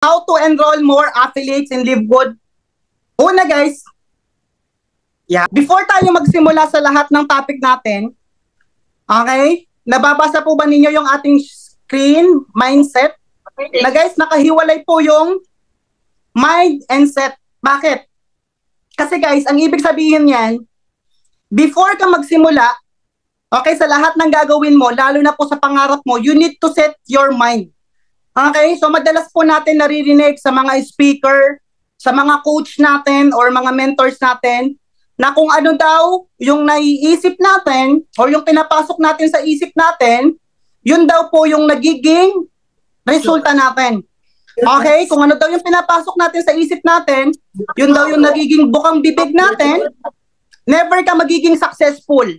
How to enroll more affiliates in LiveGood. Una guys, before tayo magsimula sa lahat ng topic natin, okay, nababasa po ba ninyo yung ating screen, mindset? Na guys, nakahiwalay po yung mind and set. Bakit? Kasi guys, ang ibig sabihin yan, before ka magsimula, okay, sa lahat ng gagawin mo, lalo na po sa pangarap mo, you need to set your mind. Okay, so madalas po natin naririnig sa mga speaker, sa mga coach natin or mga mentors natin, na kung ano daw yung naiisip natin or yung pinapasok natin sa isip natin, yun daw po yung nagiging resulta natin. Okay, kung ano daw yung pinapasok natin sa isip natin, yun daw yung nagiging bukang bibig natin, never ka magiging successful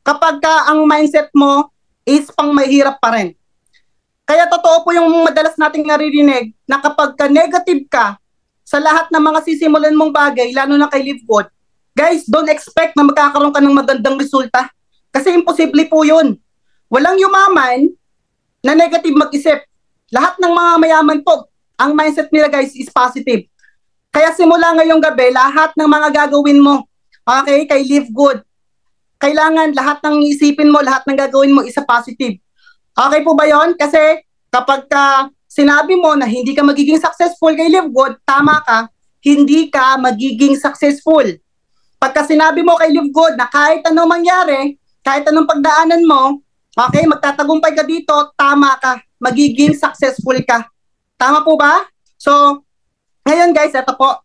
kapag ka ang mindset mo is pang mahirap pa rin. Kaya totoo po yung madalas nating naririnig na kapag ka negative ka sa lahat ng mga sisimulan mong bagay, lalo na kay LiveGood, guys, don't expect na magkakaroon ka ng magandang resulta. Kasi imposible po yun. Walang yumaman na negative mag-isip. Lahat ng mga mayaman po, ang mindset nila guys is positive. Kaya simula ngayong gabi, lahat ng mga gagawin mo, okay, kay LiveGood, kailangan lahat ng isipin mo, lahat ng gagawin mo is a positive. Okay po ba yon? Kasi kapag ka sinabi mo na hindi ka magiging successful kay LiveGood, tama ka, hindi ka magiging successful. Pagka sinabi mo kay LiveGood na kahit anong mangyari, kahit anong pagdaanan mo, okay, magtatagumpay ka dito, tama ka, magiging successful ka. Tama po ba? So, ngayon guys, ito po.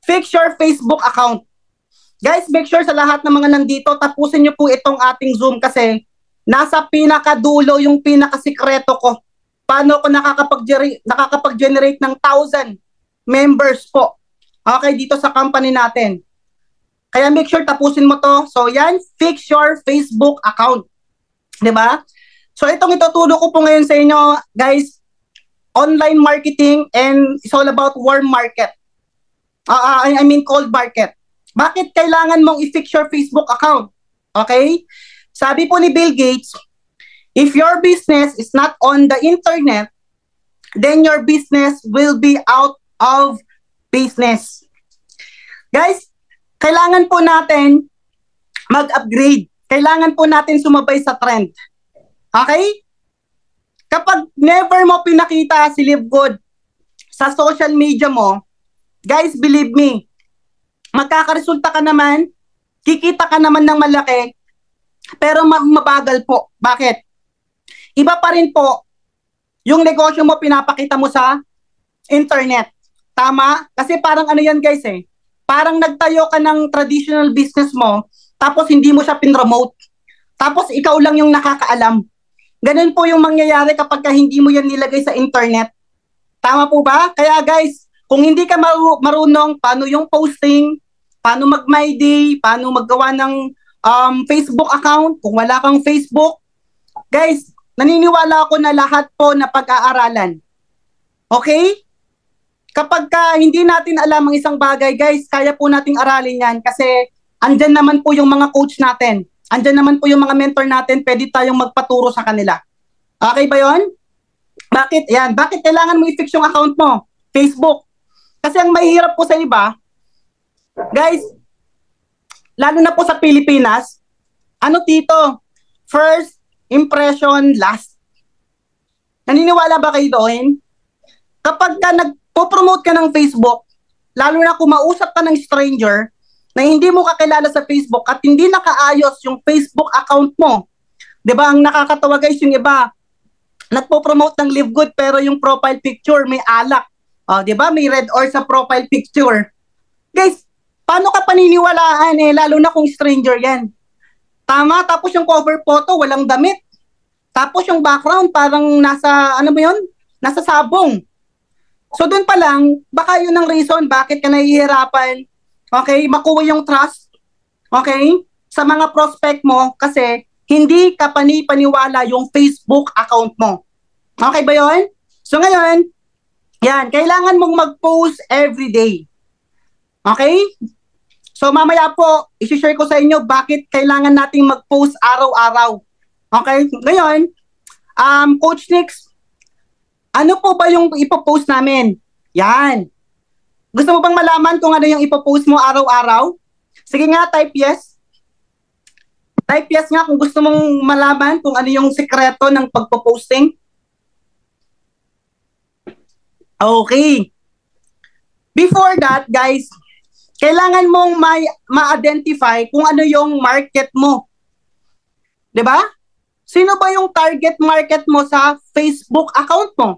Fix your Facebook account. Guys, make sure sa lahat ng mga nandito, tapusin nyo po itong ating Zoom kasi nasa pinakadulo yung pinakasikreto ko. Paano ko nakakapag-generate ng 1,000 members po. Okay, dito sa company natin. Kaya make sure tapusin mo to. So yan, fix your Facebook account. Diba? So itong ituturo ko po ngayon sa inyo, guys, online marketing and it's all about warm market. I mean cold market. Bakit kailangan mong i-fix your Facebook account? Okay? Sabi po ni Bill Gates, if your business is not on the internet, then your business will be out of business. Guys, kailangan po natin mag-upgrade. Kailangan po natin sumabay sa trend. Okay? Kapag never mo pinakita si LiveGood sa social media mo, guys, believe me, magkakaresulta ka naman, kikita ka naman ng malaki, pero mabagal po. Bakit? Iba pa rin po yung negosyo mo pinapakita mo sa internet. Tama? Kasi parang ano yan guys eh. Parang nagtayo ka ng traditional business mo, tapos hindi mo siya pinromote. Tapos ikaw lang yung nakakaalam. Ganun po yung mangyayari kapag hindi mo yan nilagay sa internet. Tama po ba? Kaya guys, kung hindi ka marunong paano yung posting, paano mag-my day, paano maggawa ng Facebook account, kung wala kang Facebook, guys, naniniwala ako na lahat po na pag-aaralan. Okay? Kapag hindi natin alam ang isang bagay, guys, kaya po nating aralin yan kasi andyan naman po yung mga coach natin. Andyan naman po yung mga mentor natin, pwede tayong magpaturo sa kanila. Okay ba yon? Bakit? Yan. Bakit kailangan mo i-fix yung account mo? Facebook. Kasi ang mahirap po sa iba, guys, lalo na po sa Pilipinas, ano dito? First impression, last. Naniniwala ba kayo doon? Kapag ka nagpo-promote ka ng Facebook, lalo na kung mausap ka ng stranger na hindi mo kakilala sa Facebook at hindi nakaayos yung Facebook account mo. 'Di ba? Ang nakakatawa guys, yung iba nagpo-promote ng LiveGood pero yung profile picture may alak. Oh, 'di ba? May red or sa profile picture. Guys, paano ka paniniwalaan lalo na kung stranger 'yan? Tama, tapos yung cover photo walang damit. Tapos yung background parang nasa ano ba 'yon? Nasa sabong. So doon pa lang, baka yun ang reason bakit ka nahihirapan, okay, makuha yung trust, okay, sa mga prospect mo kasi hindi ka paniwala yung Facebook account mo. Okay ba yun? So ngayon, yan, kailangan mong mag-post every day. Okay? So mamaya po, isi-share ko sa inyo bakit kailangan nating mag-post araw-araw. Okay? Ngayon, Coach Nix, Ano po ba yung ipopost namin? Yan. Gusto mo bang malaman kung ano yung ipopost mo araw-araw? Sige nga, type yes. Type yes nga kung gusto mong malaman kung ano yung sekreto ng pagpo-posting. Okay. Before that, guys, kailangan mong ma-identify kung ano yung market mo. 'Di ba? Sino ba yung target market mo sa Facebook account mo?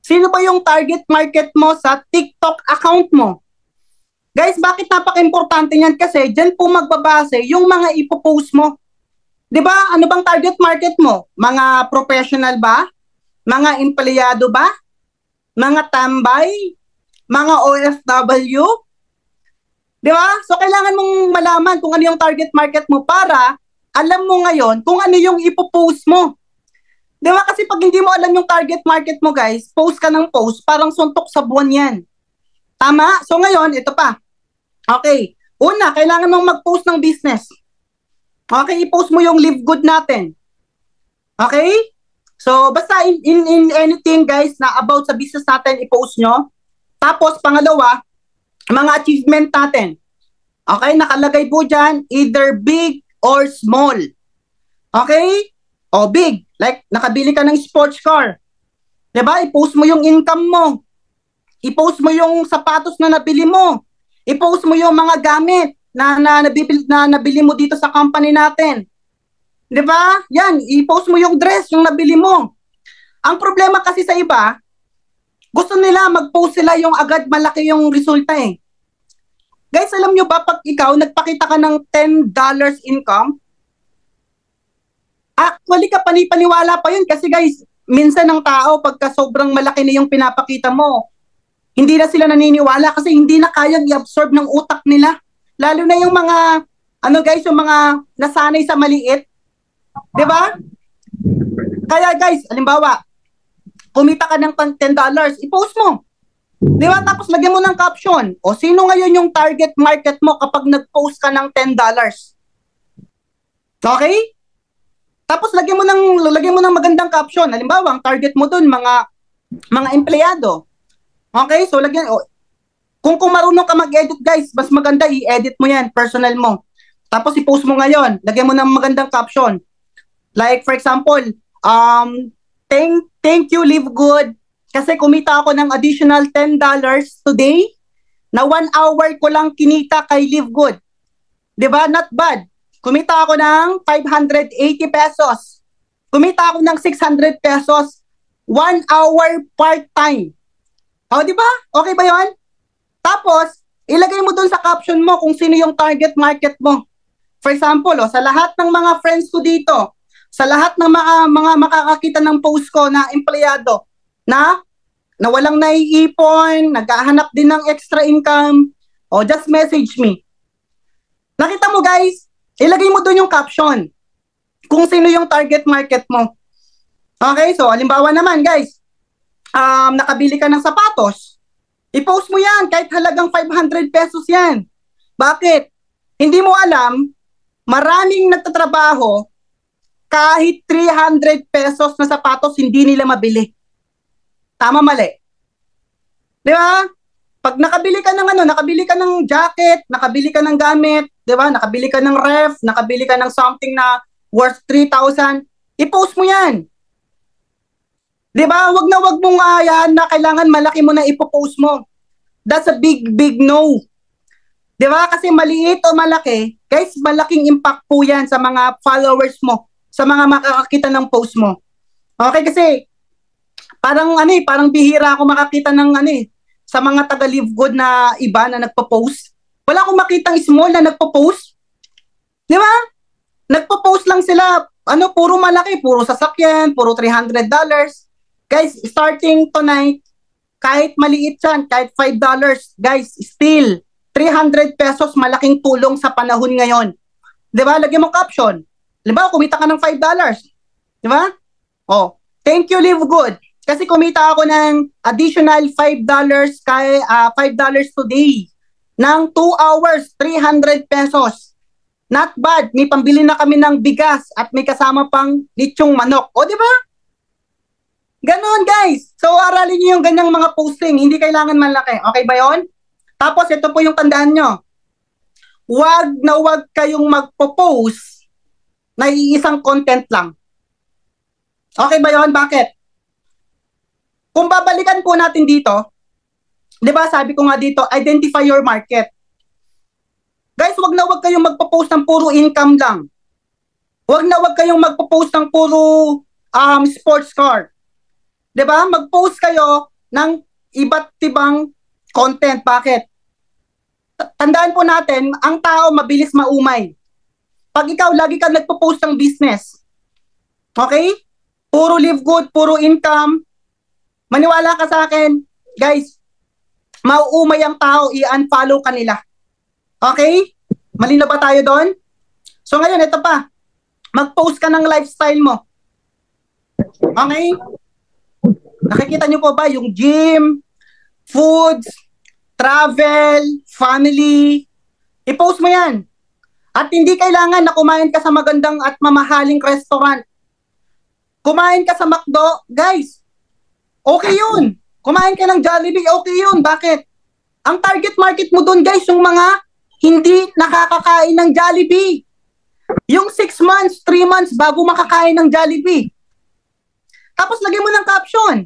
Sino ba yung target market mo sa TikTok account mo? Guys, bakit napaka-importante niyan? Kasi dyan po magbabase yung mga ipopost mo. 'Di ba? Ano bang target market mo? Mga professional ba? Mga empleyado ba? Mga tambay? Mga OFW? 'Di ba? So kailangan mong malaman kung ano yung target market mo para alam mo ngayon kung ano yung ipopost mo. Di ba? Kasi pag hindi mo alam yung target market mo, guys, post ka ng post, parang suntok sa buwan yan. Tama? So ngayon, ito pa. Okay. Una, kailangan mong mag-post ng business. Okay, i-post mo yung live good natin. Okay? So, basta in anything, guys, na about sa business natin, i-post nyo. Tapos, pangalawa, mga achievement natin. Okay? Nakalagay po dyan, either big or small. Okay? O big. Like, nakabili ka ng sports car. Diba? I-post mo yung income mo. I-post mo yung sapatos na nabili mo. I-post mo yung mga gamit na nabili mo dito sa company natin. Diba? Yan. I-post mo yung dress, yung nabili mo. Ang problema kasi sa iba, gusto nila mag-post sila yung agad malaki yung resulta eh. Guys, alam nyo ba pag ikaw nagpakita ka ng $10 income, actually ka panipaniwala pa yun kasi guys, minsan ng tao pagka sobrang malaki na yung pinapakita mo, hindi na sila naniniwala kasi hindi na kayang i-absorb ng utak nila. Lalo na yung mga, ano guys, yung mga nasanay sa maliit. 'Di ba? Kaya guys, halimbawa, kumita ka ng $10, i-post mo. 'Di ba? Tapos lagyan mo ng caption. O sino ngayon yung target market mo kapag nag-post ka ng $10? Okay? Tapos lagyan mo ng magandang caption. Halimbawa, ang target mo doon mga empleyado. Okay? So lagyan kung marunong ka mag-edit, guys, mas maganda i-edit mo 'yan, personal mo. Tapos i-post mo ngayon. Lagyan mo ng magandang caption. Like for example, thank you Live Good kasi kumita ako ng additional $10 today na 1 hour ko lang kinita kay Live Good. 'Di ba? Not bad. Kumita ako ng 580 pesos. Kumita ako ng 600 pesos 1 hour part-time. O, di ba? Okay ba 'yon? Tapos, ilagay mo dun sa caption mo kung sino yung target market mo. For example, sa lahat ng mga friends ko dito, sa lahat ng mga makakakita ng post ko na empleyado na walang naiipon, naghahanap din ng extra income, just message me. Nakita mo guys, ilagay mo dun yung caption kung sino yung target market mo. Okay, so halimbawa naman guys, nakabili ka ng sapatos, i-post mo yan kahit halagang 500 pesos yan. Bakit? Hindi mo alam, maraming nagtatrabaho kahit 300 pesos na sapatos hindi nila mabili. Tama, mali? Di ba? Pag nakabili ka ng jacket, nakabili ka ng gamit, di ba? Nakabili ka ng ref, nakabili ka ng something na worth 3,000, i-post mo yan. Di ba? Wag mong yan na kailangan malaki mo na ipopost mo. That's a big no. Di ba? Kasi maliit o malaki, guys, malaking impact po yan sa mga followers mo, sa mga makakakita ng post mo. Okay, kasi parang bihira ako makakita ng sa mga taga-Live Good na iba na nagpo-post. Wala akong makitang small na nagpo-post. Di ba? Nagpo-post lang sila, puro malaki, puro sasakyan, puro $300. Guys, starting tonight, kahit maliit yan, kahit $5, guys, still, 300 pesos malaking tulong sa panahon ngayon. Di ba? Lagyan mo caption. Di ba? Kumita ka ng $5. Di ba? Thank you, Live Good. Kasi kumita ako ng additional $5 kay $5 today. Ng 2 hours, 300 pesos. Not bad. May pambili na kami ng bigas at may kasama pang litsong manok. O, di ba? Ganon, guys. So, aralin niyo yung ganyang mga posting. Hindi kailangan malaki. Okay ba yon? Tapos, ito po yung tandaan nyo. Wag kayong magpo-post na iisang content lang. Okay ba yon? Bakit? Kung babalikan po natin dito, di ba sabi ko nga dito, identify your market. Guys, wag kayong magpo-post ng puro income lang. Wag kayong magpo-post ng puro sports car. 'Di ba? Mag-post kayo ng iba't ibang content. Bakit? Tandaan po natin, ang tao mabilis maumay. Pag ikaw lagi kang nagpo-post ng business, okay? Puro live good, puro income, maniwala ka sa akin, guys, mauumay ang tao, i-unfollow ka nila. Okay? Malinaw ba tayo doon? So ngayon, ito pa. Mag-post ka ng lifestyle mo. Okay? Nakikita nyo po ba yung gym, foods, travel, family? I-post mo yan. At hindi kailangan na kumain ka sa magandang at mamahaling restaurant. Kumain ka sa McDo, guys. Okay yun. Kumain ka ng Jollibee, okay yun. Bakit? Ang target market mo doon, guys, yung mga hindi nakakakain ng Jollibee. Yung 6 months, 3 months bago makakain ng Jollibee. Tapos lagyan mo ng caption.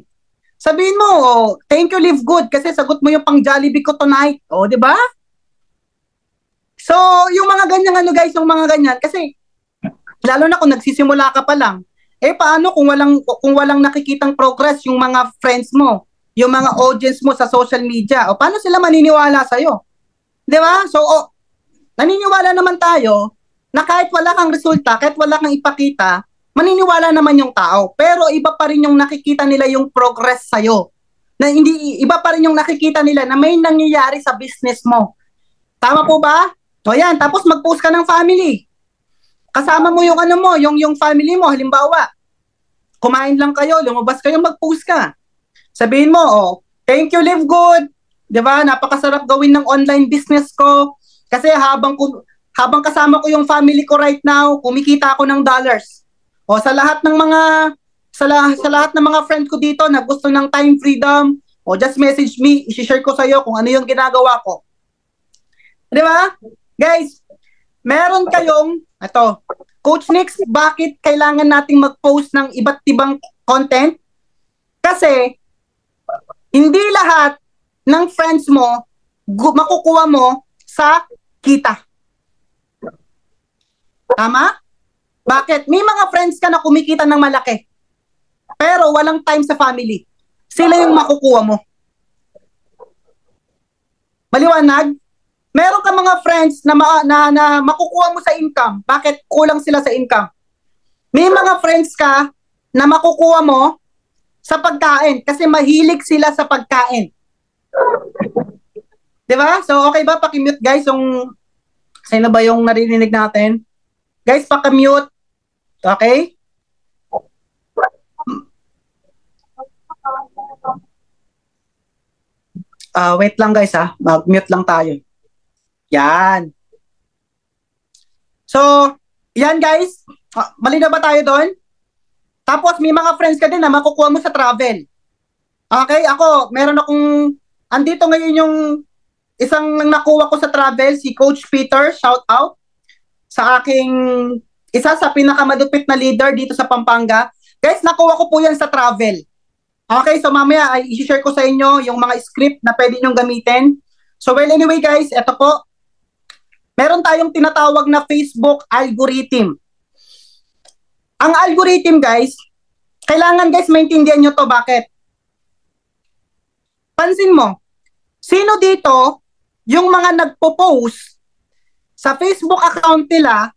Sabihin mo, oh, thank you, live good, kasi sagot mo yung pang Jollibee ko tonight. O, di ba? So, yung mga ganyan, ano guys, yung mga ganyan, kasi lalo na kung nagsisimula ka pa lang, paano kung walang nakikitang progress yung mga friends mo, yung mga audience mo sa social media, o paano sila maniniwala sa'yo? Di ba? So, naniniwala naman tayo na kahit wala kang resulta, kahit wala kang ipakita, maniniwala naman yung tao. Pero iba pa rin yung nakikita nila yung progress sa'yo. Na hindi, iba pa rin yung nakikita nila na may nangyayari sa business mo. Tama po ba? O yan, tapos mag-post ka ng family. Kasama mo yung ano mo, yung family mo. Halimbawa, kumain lang kayo, lumabas kayo, mag-post ka. Sabihin mo, oh, thank you, live good. Diba? Napakasarap gawin ng online business ko. Kasi habang kasama ko yung family ko right now, kumikita ako ng dollars. O sa lahat ng mga friend ko dito na gusto ng time freedom, o just message me, i-share ko sa iyo kung ano yung ginagawa ko. 'Di ba? Guys, meron kayong Coach Nix, bakit kailangan nating mag-post ng iba't ibang content? Kasi hindi lahat ng friends mo makukuha mo sa kita. Tama? Bakit? May mga friends ka na kumikita ng malaki, pero walang time sa family. Sila yung makukuha mo. Maliwanag? Meron ka mga friends na makukuha mo sa income. Bakit? Kulang sila sa income. May mga friends ka na makukuha mo sa pagkain kasi mahilig sila sa pagkain. Diba? So, okay ba? Pakimute guys yung... Sino ba yung narinig natin? Guys, pakimute. Okay? Wait lang guys ha. Mag-mute lang tayo. Yan. So, yan guys. Mali na ba tayo doon? Tapos may mga friends ka din na makukuha mo sa travel. Okay? Ako, meron akong... Andito ngayon yung isang nakuha ko sa travel, si Coach Peter. Shout out sa aking... isa sa pinakamadupit na leader dito sa Pampanga. Guys, nakuha ko po yan sa travel. Okay, so mamaya ay i-share ko sa inyo yung mga script na pwede nyong gamitin. So well, anyway guys, eto po. Meron tayong tinatawag na Facebook algorithm. Ang algorithm guys, kailangan guys maintindihan nyo to. Bakit? Pansin mo, sino dito yung mga nagpo-post sa Facebook account nila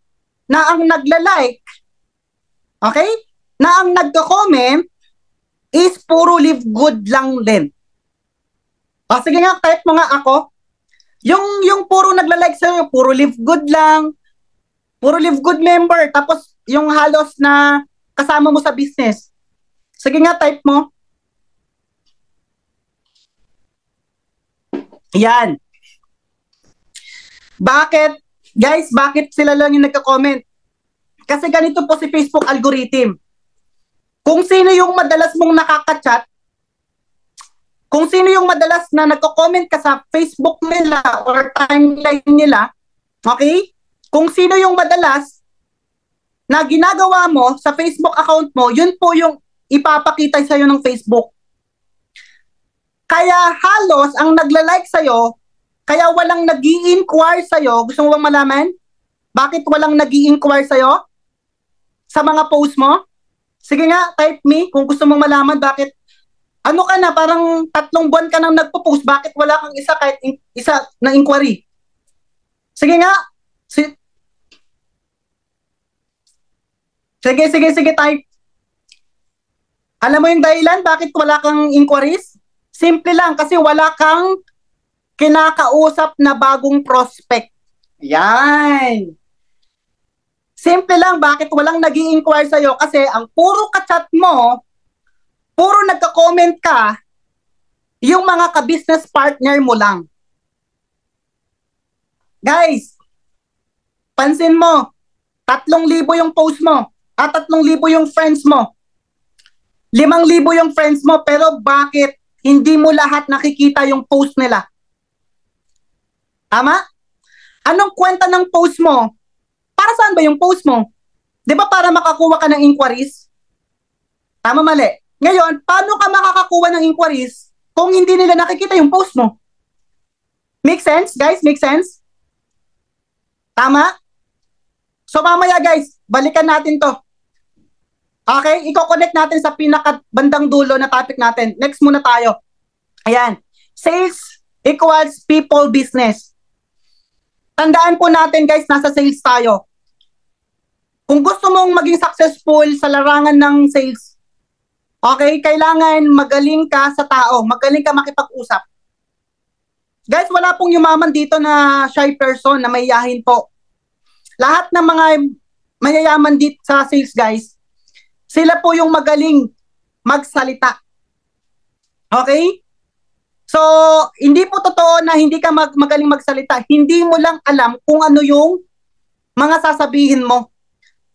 na ang nagla-like, okay? Na ang nagko-comment is puro live good lang din. O sige nga, type mo nga ako. Yung puro nagla-like sa'yo, puro live good lang, puro live good member, tapos yung halos na kasama mo sa business. Sige nga, type mo. Yan. Bakit? Guys, bakit sila lang yung nagka-comment? Kasi ganito po si Facebook algorithm. Kung sino yung madalas mong nakaka-chat, kung sino yung madalas na nagko-comment ka sa Facebook nila or timeline nila, okay? Kung sino yung madalas na ginagawa mo sa Facebook account mo, yun po yung ipapakita sa'yo ng Facebook. Kaya halos ang nagla-like sa'yo, kaya walang nag-i-inquire sa'yo, gusto mo bang malaman? Bakit walang nag-i-inquire sa'yo? Sa mga post mo? Sige nga, type me kung gusto mong malaman bakit. Ano ka na, parang 3 buwan ka nang nagpo-post, bakit wala kang isa kahit isa na inquiry? Sige nga. Sige, type. Alam mo yung dahilan bakit wala kang inquiries? Simple lang, kasi wala kang kinakausap na bagong prospect. Yan. Simple lang, bakit walang nag-i-inquire sa'yo? Kasi ang puro ka-chat mo, puro nagka-comment ka, yung mga ka-business partner mo lang. Guys, pansin mo, 3,000 yung post mo, 3,000 yung friends mo, 5,000 yung friends mo, pero bakit hindi mo lahat nakikita yung post nila? Tama? Anong kwenta ng post mo? Para saan ba yung post mo? Di ba para makakuha ka ng inquiries? Tama, mali. Ngayon, paano ka makakakuha ng inquiries kung hindi nila nakikita yung post mo? Make sense, guys? Make sense? Tama? So mamaya, guys, balikan natin to. Okay? I-connect natin sa pinakabandang dulo na topic natin. Next muna tayo. Ayan. Sales equals people business. Tandaan po natin, guys, nasa sales tayo. Kung gusto mong maging successful sa larangan ng sales, okay, kailangan magaling ka sa tao, magaling ka makipag-usap. Guys, wala pong yumaman dito na shy person na mayayahin po. Lahat ng mga mayayaman dito sa sales, guys, sila po yung magaling magsalita. Okay? So, hindi po totoo na hindi ka magaling magsalita. Hindi mo lang alam kung ano yung mga sasabihin mo.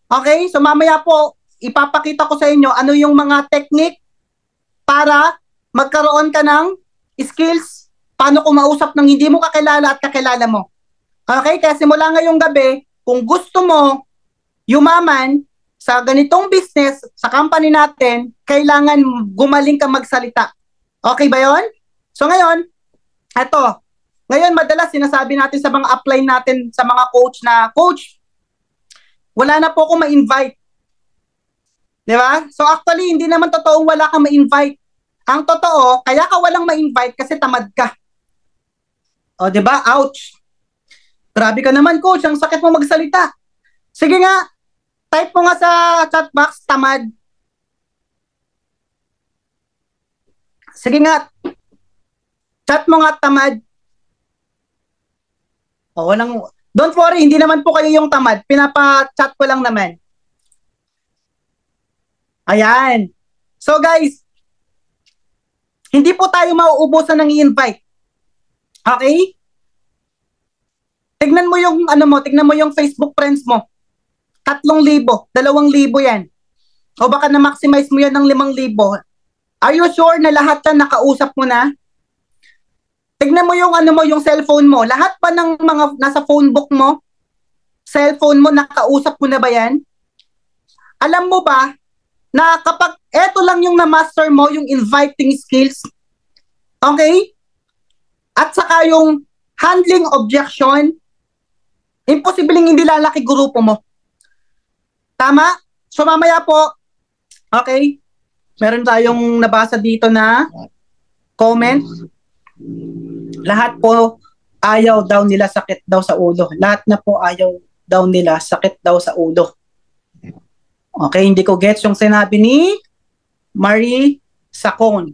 Okay? So, mamaya po, ipapakita ko sa inyo ano yung mga technique para magkaroon ka ng skills, paano kumausap ng hindi mo kakilala at kakilala mo. Okay? Kaya simula ngayong gabi, kung gusto mo yumaman sa ganitong business, sa company natin, kailangan gumaling ka magsalita. Okay ba yon? So ngayon, eto, ngayon madalas sinasabi natin sa mga upline natin, sa mga coach na, Coach, wala na po akong ma-invite. Di ba? So actually, hindi naman totoong wala kang ma-invite. Ang totoo, kaya ka walang ma-invite kasi tamad ka. O di ba? Ouch. Grabe ka naman, Coach, ang sakit mo magsalita. Sige nga, type mo nga sa chat box, tamad. Sige nga, chat mo nga, tamad. O, walang, don't worry, hindi naman po kayo yung tamad. Pinapa-chat ko lang naman. Ayan. So guys, hindi po tayo mauubusan ng i-invite. Okay? Tignan mo yung ano mo, tignan mo yung Facebook friends mo. 3,000, 2,000 yan. O baka na-maximize mo yan ng 5,000. Are you sure na lahat yan nakausap mo na? Tignan mo yung ano mo, yung cellphone mo. Lahat pa ng mga nasa phone book mo, cellphone mo, nakausap mo na ba yan? Alam mo ba na kapag eto lang yung na-master mo, yung inviting skills, okay? At saka yung handling objection, imposibleng hindi lalaki grupo mo. Tama? So mamaya po, okay, meron tayong nabasa dito na comment. Lahat po ayaw daw nila sakit daw sa ulo. Lahat na po ayaw daw nila sakit daw sa ulo. Okay, hindi ko gets yung sinabi ni Marie Sacon.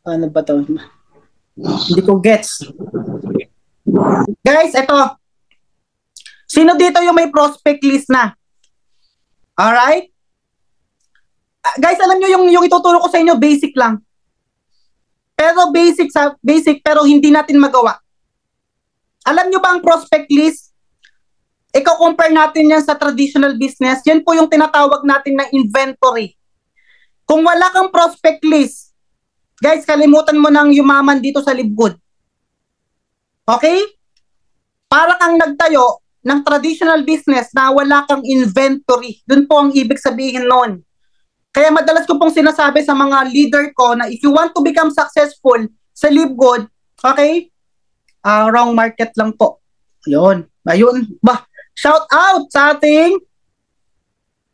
Ano ba to? Hindi ko gets. Guys, eto. Sino dito yung may prospect list na? Alright? Guys, alam nyo yung ituturo ko sa inyo, basic lang. Pero basic pero hindi natin magawa. Alam nyo ba ang prospect list? Iko-compare natin yan sa traditional business. Yan po yung tinatawag natin na inventory. Kung wala kang prospect list, guys, kalimutan mo nang yumaman dito sa Livegood. Okay? Para kang nagtayo ng traditional business na wala kang inventory. Doon po ang ibig sabihin noon. Kaya madalas ko pong sinasabi sa mga leader ko na if you want to become successful sa Livegood, okay? Wrong market lang po. Ayun. Shout out sa ating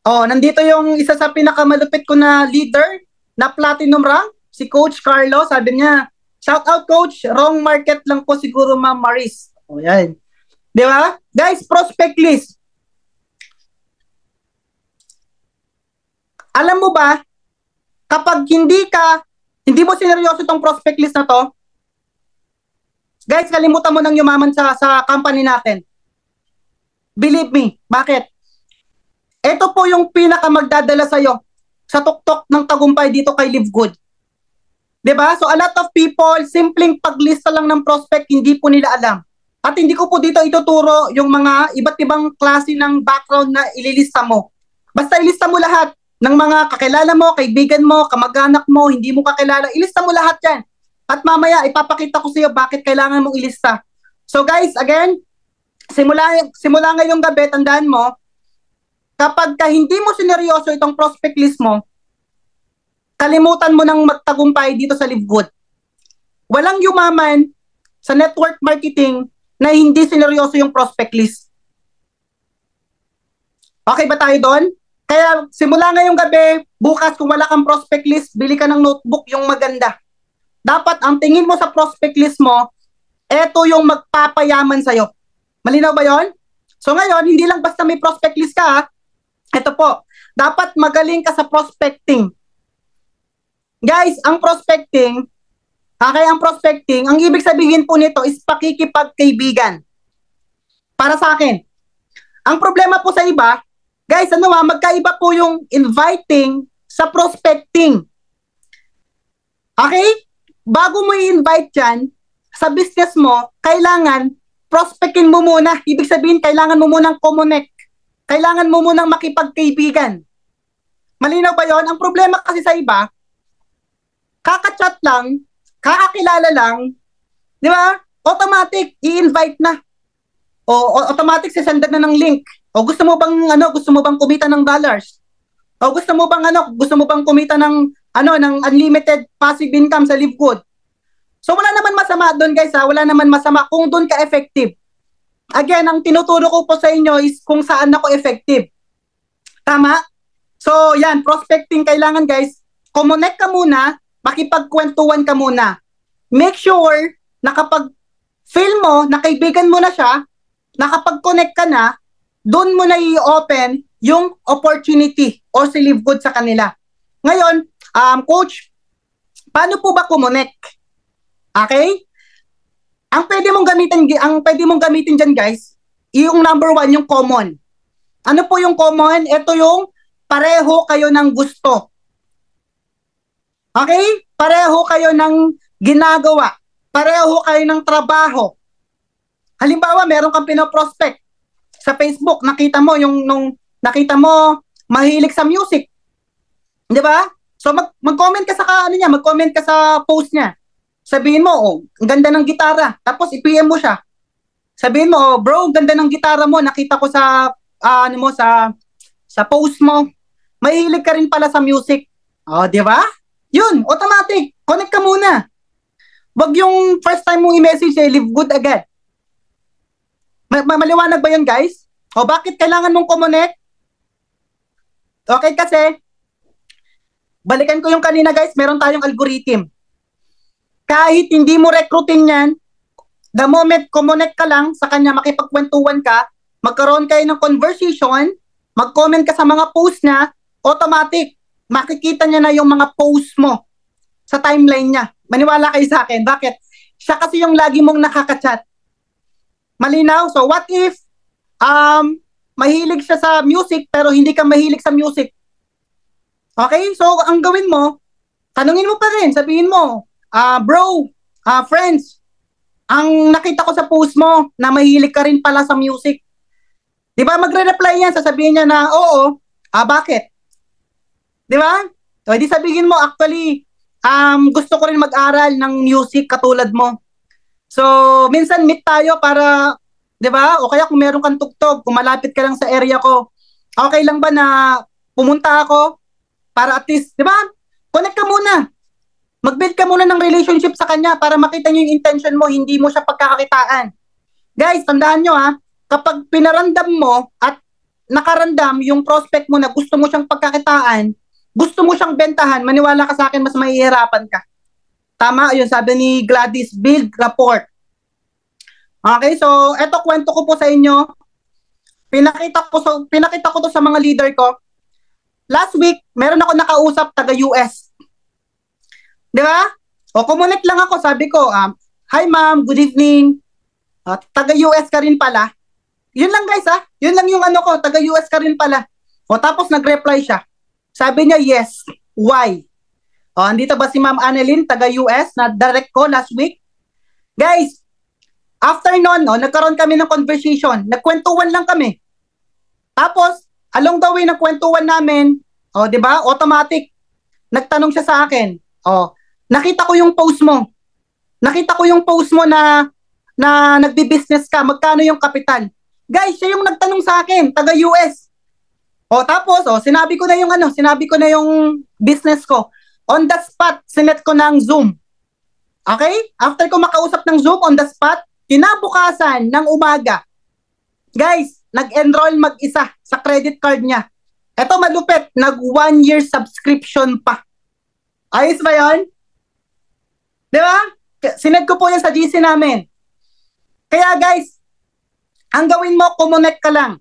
nandito yung isa sa pinakamalupit ko na leader na platinum rank, si Coach Carlo. Sabi niya, shout out Coach, wrong market lang po siguro Ma'am Maris. Yan. Di ba? Guys, prospect list. Alam mo ba, kapag hindi mo sineryoso itong prospect list na to, guys, kalimutan mo nang yumaman sa company natin. Believe me. Bakit? Ito po yung pinakamagdadala sa'yo sa tuktok ng tagumpay dito kay Livegood. Diba? So a lot of people, simpleng paglista lang ng prospect, hindi po nila alam. At hindi ko po dito ituturo yung mga iba't ibang klase ng background na ililista mo. Basta ilista mo lahat ng mga kakilala mo, kaibigan mo, kamag-anak mo, hindi mo kakilala. Ilista mo lahat yan. At mamaya, ipapakita ko sa iyo bakit kailangan mong ilista. So guys, again, simula ngayong gabi, tandaan mo, kapag hindi mo sineryoso itong prospect list mo, kalimutan mo nang magtagumpay dito sa Livegood. Walang yumaman sa network marketing na hindi sineryoso yung prospect list. Okay ba tayo doon? Kaya simula ngayong gabi, bukas kung wala kang prospect list, bili ka ng notebook yung maganda. Dapat ang tingin mo sa prospect list mo, eto yung magpapayaman sa'yo. Malinaw ba yon? So ngayon, hindi lang basta may prospect list ka, ha? Ito po, dapat magaling ka sa prospecting. Guys, ang prospecting, ang ibig sabihin po nito is pakikipagkaibigan. Para sa akin. Ang problema po sa iba, guys, magkaiba po yung inviting sa prospecting. Okay? Bago mo i-invite yan, sa business mo, kailangan prospectin mo muna. Ibig sabihin, kailangan mo munang connect. Kailangan mo munang makipagkaibigan. Malinaw ba yon? Ang problema kasi sa iba, kaka-chat lang, kakakilala lang, di ba? Automatic, i-invite na. O automatic, sisendan na ng link. O gusto mo bang kumita ng dollars? O gusto mo bang kumita ng unlimited passive income sa Livegood? So wala naman masama doon, guys, ha? Wala naman masama kung doon ka effective. Again, ang tinuturo ko po sa inyo is kung saan ako effective. Tama? So yan, prospecting kailangan, guys, connect ka muna, makipagkwentuhan ka muna. Make sure na kapag feel mo, na kaibigan mo na siya, nakapag-connect ka na, doon mo na i-open yung opportunity o si Livegood sa kanila. Ngayon, Coach, paano po ba connect? Okay? Ang pwede mong gamitin diyan, guys, yung number 1, yung common. Ano po yung common? Ito yung pareho kayo ng gusto. Okay? Pareho kayo ng ginagawa. Pareho kayo ng trabaho. Halimbawa, meron kang pinoprospect sa Facebook, nakita mo nakita mo mahilig sa music. 'Di ba? So mag-comment ka mag-comment ka sa post niya. Sabihin mo, ang ganda ng gitara. Tapos i-PM mo siya. Sabihin mo, bro, ganda ng gitara mo. Nakita ko sa sa post mo. Mahilig ka rin pala sa music. Di ba? Yun, automatic. Connect ka muna. Wag yung first time mong i-message, Livegood agad. Maliwanag ba yun, guys? Bakit kailangan mong connect? Okay, kasi balikan ko yung kanina, guys, meron tayong algorithm. Kahit hindi mo recruitin yan, the moment connect ka lang sa kanya, makipagkwentuhan ka, magkaroon kayo ng conversation, mag-comment ka sa mga post niya, automatic, makikita niya na yung mga post mo sa timeline niya. Maniwala kayo sa akin. Bakit? Siya kasi yung lagi mong nakaka-chat. Malinaw? So what if mahilig siya sa music pero hindi ka mahilig sa music? Okay? So ang gawin mo, tanungin mo pa rin, sabihin mo, bro, friends, ang nakita ko sa post mo na mahilig ka rin pala sa music. Di ba magre-reply yan, sasabihin niya na, oo, bakit? Di ba? O, di sabihin mo, actually, gusto ko rin mag-aral ng music katulad mo. So, minsan meet tayo para, di ba? O kaya kung meron kang tugtog, kung malapit ka lang sa area ko, okay lang ba na pumunta ako para at least, di ba? Connect ka muna. Mag-build ka muna ng relationship sa kanya para makita niyo yung intention mo, hindi mo siya pagkakakitaan. Guys, tandaan nyo kapag pinaramdam mo at nakarandam yung prospect mo na gusto mo siyang pagkakitaan, gusto mo siyang bentahan, maniwala ka sa akin, mas mahihirapan ka. Tama, yun sabi ni Gladys, build rapport. Okay, so eto kwento ko po sa inyo. Pinakita ko to sa mga leader ko. Last week, meron ako nakausap taga-US. Di ba? O, kumonect lang ako, sabi ko, hi ma'am, good evening. Taga-US ka rin pala. Yun lang guys yun lang yung ano ko, taga-US ka rin pala. O, tapos nag-reply siya. Sabi niya, yes. Why? O, andito ba si Ma'am Annalyn, taga-US, na direct ko last week? Guys, after nun, nagkaroon kami ng conversation. Nagkwentuhan lang kami. Tapos, along the way ng kwentuhan namin, di ba, automatic, nagtanong siya sa akin, nakita ko yung post mo. Nakita ko yung post mo na nagbi-business ka, magkano yung kapital? Guys, siya yung nagtanong sa akin, taga-US. Tapos, sinabi ko na yung business ko. On the spot, sinet ko ng Zoom. Okay? After ko makausap ng Zoom on the spot, kinabukasan ng umaga, guys, nag-enroll mag-isa sa credit card niya. Ito malupit, nag 1 year subscription pa. Ayos ba yun? Di ba? Sined ko po yan sa GC namin. Kaya guys, ang gawin mo, kumonect ka lang.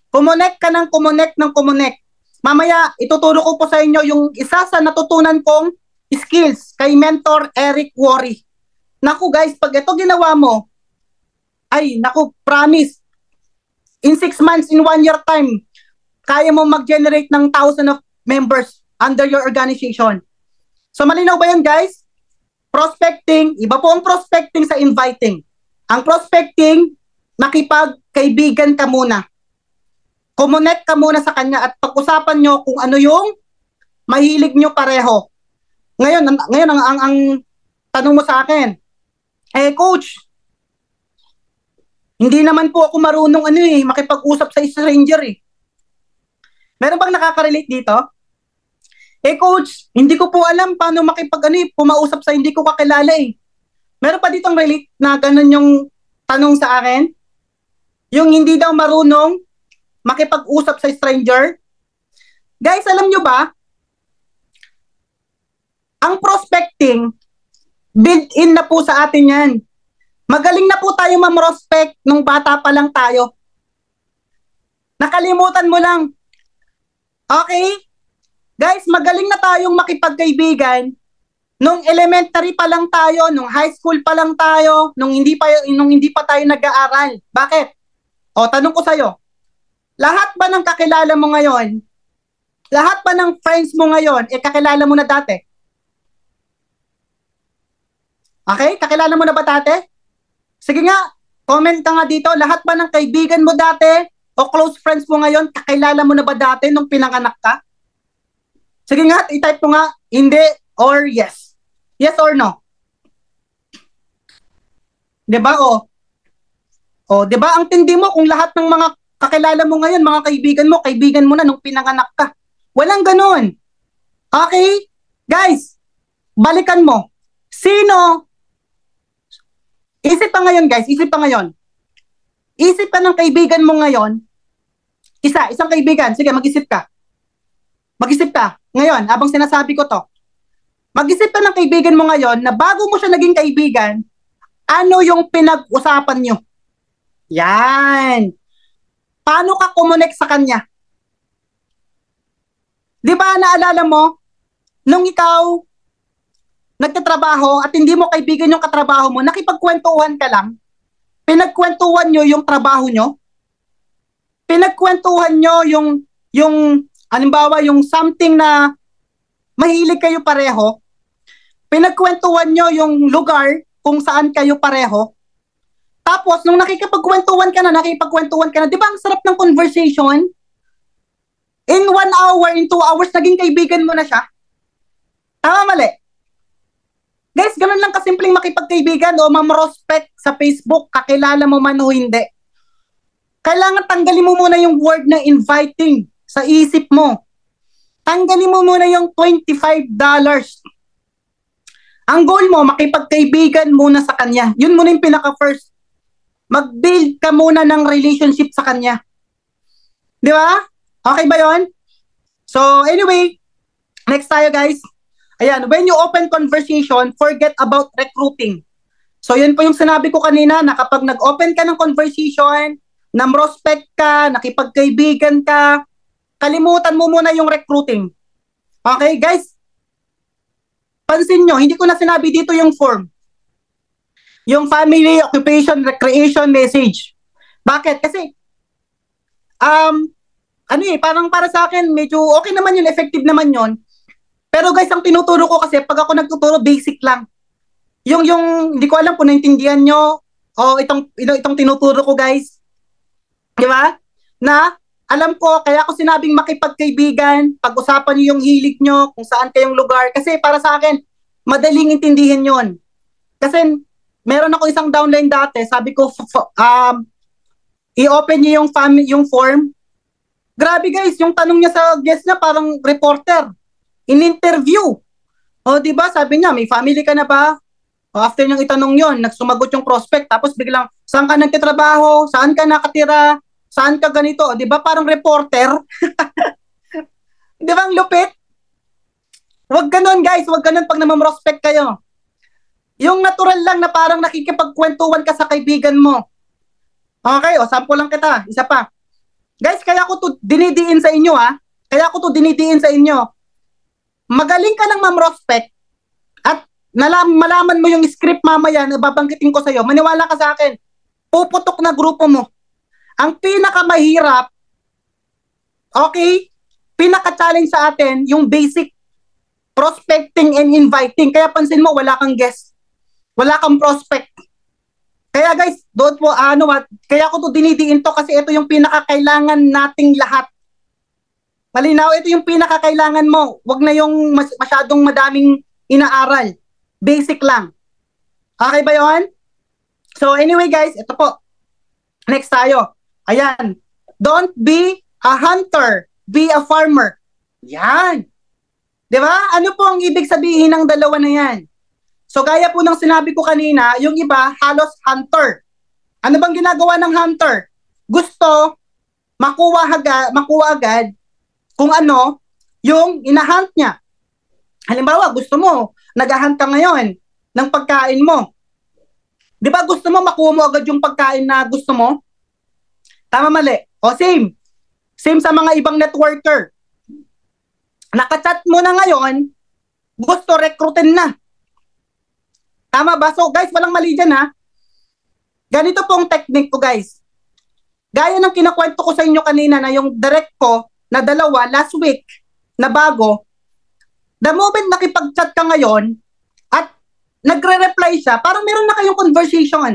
Kumonect ka ng kumonect. Mamaya, ituturo ko po sa inyo yung isa sa natutunan kong skills kay Mentor Eric Worry. Naku guys, pag ito ginawa mo, promise, in 6 months, in 1 year time, kaya mo mag-generate ng 1,000 of members under your organization. So malinaw ba yan guys? Prospecting, iba po ang prospecting sa inviting. Ang prospecting, makipagkaibigan ka muna. Kumonect ka muna sa kanya at pag-usapan nyo kung ano yung mahilig nyo pareho. Ngayon ang tanong mo sa akin, coach, hindi naman po ako marunong makipag-usap sa stranger Meron bang nakaka-relate dito? Coach, hindi ko po alam paano pumausap sa hindi ko kakilala Meron pa ditong relate na ganun yung tanong sa akin? Yung hindi daw marunong makipag-usap sa stranger? Guys, alam nyo ba? Ang prospecting, built-in na po sa atin yan. Magaling na po tayo ma-prospect nung bata pa lang tayo. Nakalimutan mo lang. Okay? Guys, magaling na tayong makipagkaibigan nung elementary pa lang tayo, nung high school pa lang tayo, nung hindi pa tayo nag-aaral. Bakit? Tanong ko sa'yo, lahat ba ng kakilala mo ngayon, lahat ba ng friends mo ngayon, kakilala mo na dati? Okay? Kakilala mo na ba dati? Sige nga, comment ka nga dito, lahat ba ng kaibigan mo dati o close friends mo ngayon, kakilala mo na ba dati nung pinanganak ka? Sige nga, i-type mo nga, hindi or yes. Yes or no? Diba diba ang tindi mo kung lahat ng mga kakilala mo ngayon, mga kaibigan mo na nung pinanganak ka. Walang ganun. Okay? Guys, balikan mo. Sino? Isip pa ngayon guys, isip pa ngayon. Isip ka ng kaibigan mo ngayon. Isang kaibigan. Sige, mag-isip ka. Mag-isip ka. Ngayon, habang sinasabi ko to. Mag-isip ka ng kaibigan mo ngayon na bago mo siya naging kaibigan, ano yung pinag-usapan nyo? Yan. Paano ka kumonek sa kanya? Di ba naalala mo, nung ikaw nagtatrabaho at hindi mo kaibigan yung katrabaho mo, nakipagkwentuhan ka lang, pinagkwentuhan nyo yung trabaho nyo, pinagkwentuhan nyo yung halimbawa, yung something na mahilig kayo pareho, pinagkwentuhan nyo yung lugar kung saan kayo pareho, Tapos, nung nakikipagkwentuhan ka na, di ba ang sarap ng conversation? In 1 hour, in 2 hours, naging kaibigan mo na siya. Tama, mali. Guys, ganun lang kasimpleng makipagkaibigan o mamrospect sa Facebook, kakilala mo man o hindi. Kailangan tanggalin mo muna yung word na inviting sa isip mo. Tanggalin mo muna yung $25. Ang goal mo, makipagkaibigan muna sa kanya. Yun muna yung pinaka-first. Mag-build ka muna ng relationship sa kanya. Di ba? Okay ba yon? So, anyway, next tayo guys. Ayan, when you open conversation, forget about recruiting. So, yun po yung sinabi ko kanina na kapag nag-open ka ng conversation, na-prospect ka, nakipagkaibigan ka, kalimutan mo muna yung recruiting. Okay, guys? Pansin nyo, hindi ko na sinabi dito yung form. Yung family, occupation, recreation, message. Bakit? Kasi, parang para sa akin, medyo okay naman yun, effective naman yun. Pero guys, ang tinuturo ko kasi, pag ako nagtuturo, basic lang. Yung, hindi ko alam kung naintindihan nyo, o itong tinuturo ko guys. Di ba? Na, alam ko, kaya ako sinabing makipagkaibigan, pag-usapan nyo yung hilig nyo, kung saan kayong lugar. Kasi para sa akin, madaling intindihin yon. Kasi, meron ako isang downline dati, sabi ko, i-open nyo yung form. Grabe guys, yung tanong niya sa guest niya, parang reporter. In-interview. O, di ba? Sabi niya, may family ka na ba? O, after niyang itanong yon, nagsumagot yung prospect. Tapos biglang, saan ka nagtitrabaho? Saan ka nakatira? Saan ka ganito? O, di ba? Parang reporter. Di ba ang lupit? Huwag ganun, guys. Huwag ganun pag namamrospect kayo. Yung natural lang na parang nakikipagkwentuhan ka sa kaibigan mo. Okay, o, sample lang kita. Isa pa. Guys, kaya ko to dinidiin sa inyo, ha? Kaya ko to dinidiin sa inyo. Magaling ka ng mamrospect at malaman mo yung script mamaya na babanggitin ko sa'yo, maniwala ka sa akin, puputok na grupo mo. Ang pinakamahirap, okay, pinaka-challenge sa atin, yung basic prospecting and inviting. Kaya pansin mo, wala kang guest. Wala kang prospect. Kaya guys, doon po, kaya ko to dinidiin to kasi ito yung pinakakailangan nating lahat. Malinaw, ito yung pinakakailangan mo. Huwag na yung masyadong madaming inaaral. Basic lang. Okay ba yun? So anyway guys, ito po. Next tayo. Ayan. Don't be a hunter. Be a farmer. Yan. Di ba? Ano po ang ibig sabihin ng dalawa na yan? So gaya po ng sinabi ko kanina, yung iba, halos hunter. Ano bang ginagawa ng hunter? Gusto makuha agad kung ano yung inahunt niya. Halimbawa, gusto mo, nag-hunt ka ngayon ng pagkain mo. Di ba gusto mo makuha mo agad yung pagkain na gusto mo? Tama, mali? O same. Same sa mga ibang networker. Nakachat mo na ngayon, gusto recruitin na. Tama ba? So guys, walang mali dyan ha. Ganito pong technique ko guys. Gaya ng kinakwento ko sa inyo kanina na yung direct ko na dalawa last week na bago, the moment nakipag-chat ka ngayon at nagre-reply siya, parang meron na kayong conversation.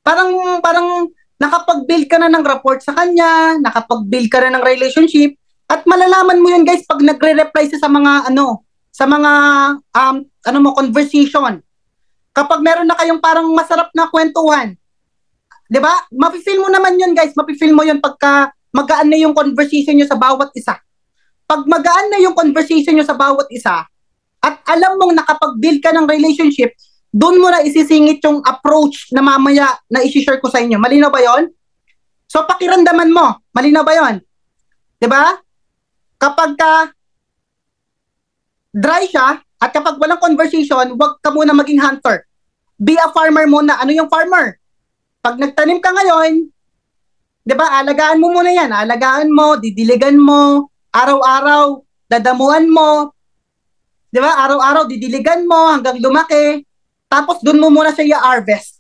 Parang nakapag-build ka na ng rapport sa kanya, nakapag-build ka na ng relationship, at malalaman mo yun guys pag nagre-reply siya sa mga conversation. Kapag meron na kayong parang masarap na kwentuhan, 'di ba? Mapi-feel mo naman yun guys, mapi-feel mo yun pagka magaan na yung conversation nyo sa bawat isa. Pag magaan na yung conversation nyo sa bawat isa, at alam mong nakapag-build ka ng relationship, doon mo na isisingit yung approach na mamaya na isi-share ko sa inyo. Malinaw ba yon? So, pakiramdaman mo. Malinaw ba yon? Diba? Kapag dry siya, at kapag walang conversation, huwag ka muna maging hunter. Be a farmer muna. Ano yung farmer? Pag nagtanim ka ngayon, diba, alagaan mo muna yan. Alagaan mo, didiligan mo, araw-araw, dadamuhan mo. Diba, araw-araw, didiligan mo hanggang lumaki. Tapos, dun mo muna siya i-harvest.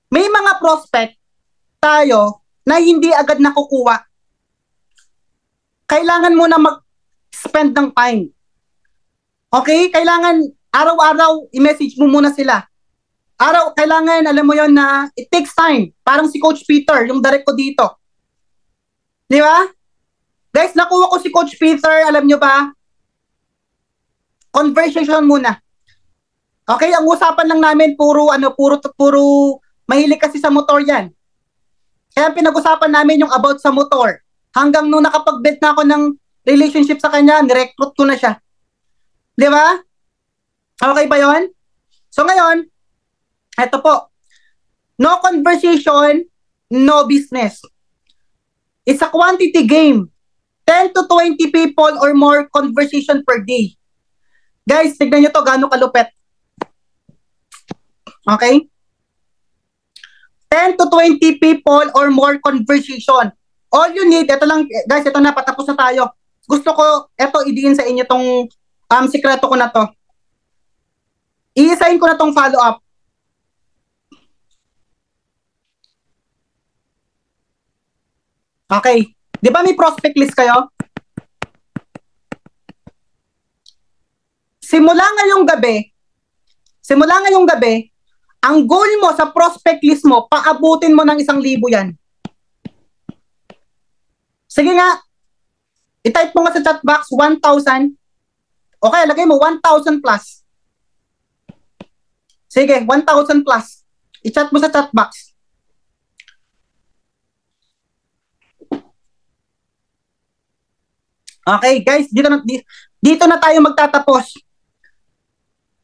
May mga prospect tayo na hindi agad nakukuha. Kailangan mo na mag-spend ng time. Okay? Kailangan, araw-araw, i-message mo muna sila. kailangan, alam mo yon na it takes time. Parang si Coach Peter, yung direct ko dito. Di ba? Guys, nakuha ko si Coach Peter, alam nyo ba? Conversation muna. Okay, ang usapan lang namin, puro mahilig kasi sa motor yan. Kaya pinag-usapan namin yung about sa motor. Hanggang nung nakapag-build na ako ng relationship sa kanya, nirecruit ko na siya. Di ba? Okay ba yon? So ngayon, eto po. No conversation, no business. It's a quantity game. 10 to 20 people or more conversation per day. Guys, tignan nyo to, gaano kalupet. Okay? 10 to 20 people or more conversation. All you need, ito lang, guys, ito na, patapos na tayo. Gusto ko, ito, idiin sa inyo tong sikreto ko na to. I-assign ko na tong follow-up. Okay. Di ba may prospect list kayo? Simula ngayong gabi, ang goal mo sa prospect list mo, paabutin mo ng 1,000 yan. Sige nga, i-type mo nga sa chat box 1,000. Okay, lagay mo 1,000 plus. Sige, 1,000 plus. I-chat mo sa chat box. Okay, guys, dito na tayo magtatapos.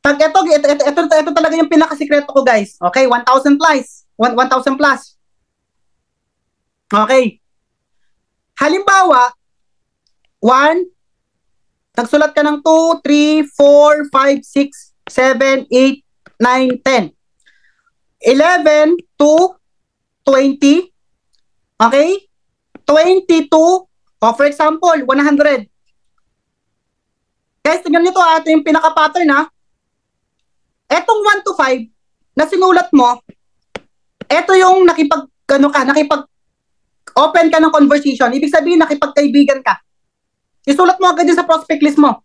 Ito talaga yung pinakasikreto ko, guys. Okay, 1,000 plus. 1,000 plus. Okay. Halimbawa, 1, nagsulat ka ng 2, 3, 4, 5, 6, 7, 8, 9, 10. 11 to 20. Okay? 22, for example, 100. Guys, tignan nyo to, ito yung pinaka-pattern ha. Etong 1 to 5 na sinulat mo, ito yung nakipag-open ka ng conversation. Ibig sabihin, nakipagkaibigan ka. Isulat mo agad din sa prospect list mo.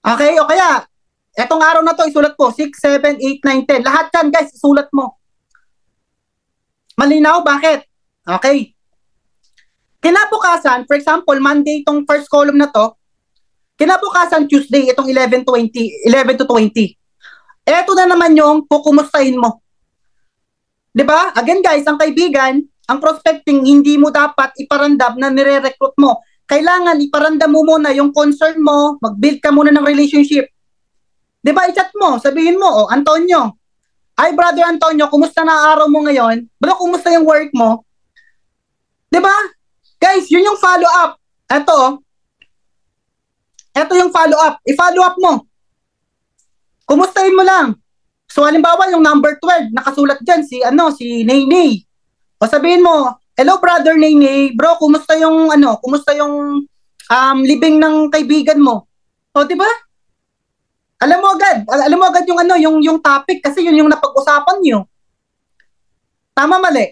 Okay? O kaya, etong araw na to, isulat po, 6, 7, 8, 9, 10. Lahat yan, guys, isulat mo. Malinaw? Bakit? Okay. Kinabukasan, for example, Monday itong first column na to, kinabukasan Tuesday, itong 11 to 20. Eto na naman yung kukumustahin mo. 'Di ba? Again guys, ang kaibigan, ang prospecting, hindi mo dapat iparandam na nire-recruit mo. Kailangan iparandam mo muna yung concern mo, mag-build ka muna ng relationship. 'Di ba? I-chat mo, sabihin mo, Antonio, ay brother Antonio, kumusta na araw mo ngayon? Bro, kumusta yung work mo? 'Di ba? Guys, yun yung follow-up. Ito yung follow-up. I-follow up mo. Kumustahin mo lang. So, halimbawa, yung number 12, nakasulat dyan, si Naynay. O sabihin mo, hello brother Naynay, bro, kumusta yung living ng kaibigan mo? O, di ba? Alam mo agad yung topic kasi yun yung napag-usapan niyo. Tama, mali?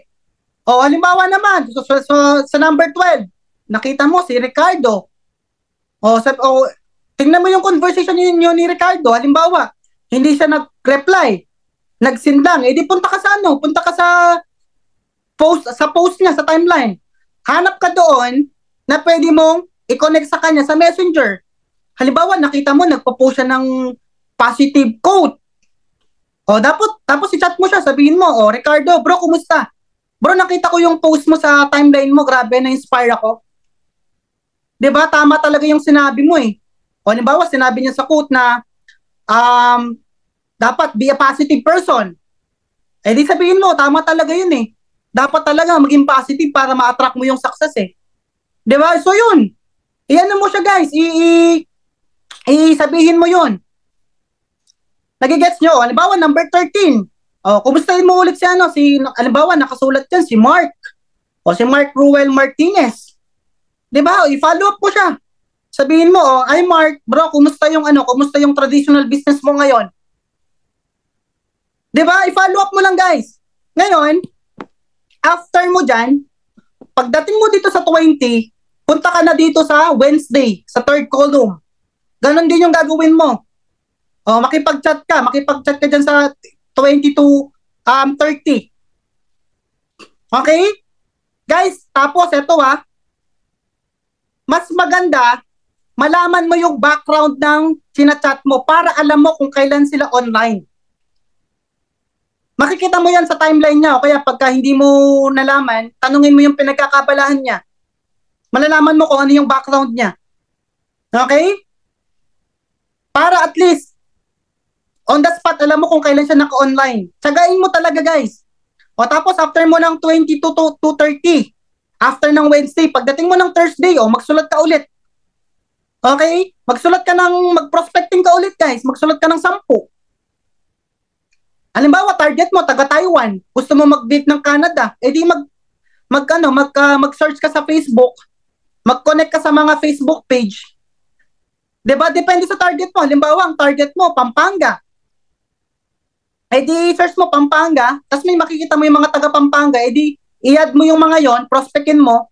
O, halimbawa naman, sa number 12, nakita mo si Ricardo. Tingnan mo yung conversation niyo ni Ricardo. Halimbawa, hindi siya nag-reply, nagsindang. Di punta ka sa post niya, sa timeline. Hanap ka doon na pwede mong i-connect sa kanya sa Messenger. Halimbawa, nakita mo, nagpo-post siya ng positive quote. Tapos i-chat mo siya, sabihin mo, Ricardo, bro, kumusta? Bro, nakita ko yung post mo sa timeline mo, grabe, na-inspire ako. Diba? Tama talaga yung sinabi mo eh. Halimbawa, sinabi niya sa quote na, dapat be a positive person. Di sabihin mo, tama talaga yun eh. Dapat talaga maging positive para ma-attract mo yung success eh. Diba? So yun. Iyan mo siya guys. Sabihin mo yun. Nagigets nyo? Halimbawa, number 13. Kumustahin mo ulit halimbawa, nakasulat dyan si Mark. Si Mark Ruel Martinez. Diba? I-follow up mo siya. Sabihin mo, ay Mark, bro, kumusta yung traditional business mo ngayon? 'Di ba? I-follow up mo lang, guys. Ngayon, after mo diyan, pagdating mo dito sa 20, punta ka na dito sa Wednesday, sa third column. Ganon din yung gagawin mo. Makipag-chat ka diyan sa 20 to 30. Okay? Guys, tapos ito mas maganda, malaman mo yung background ng sinachat mo para alam mo kung kailan sila online. Makikita mo yan sa timeline niya o kaya pagka hindi mo nalaman, tanungin mo yung pinagkakabalahan niya. Malalaman mo kung ano yung background niya. Okay? Para at least, on the spot, alam mo kung kailan siya naka-online. Tsagain mo talaga, guys. O tapos, after mo ng 22 to 30, after ng Wednesday, pagdating mo ng Thursday, magsulat ka ulit. Okay? Mag-prospecting ka ulit, guys. Magsulat ka ng 10. Halimbawa, target mo, taga Taiwan. Gusto mo mag-date ng Canada. Eh di mag-search ka sa Facebook. Mag-connect ka sa mga Facebook page. Diba? Depende sa target mo. Halimbawa, ang target mo, Pampanga. Eh di search mo Pampanga, tapos may makikita mo yung mga taga Pampanga, eh di i-add mo yung mga yon, prospectin mo.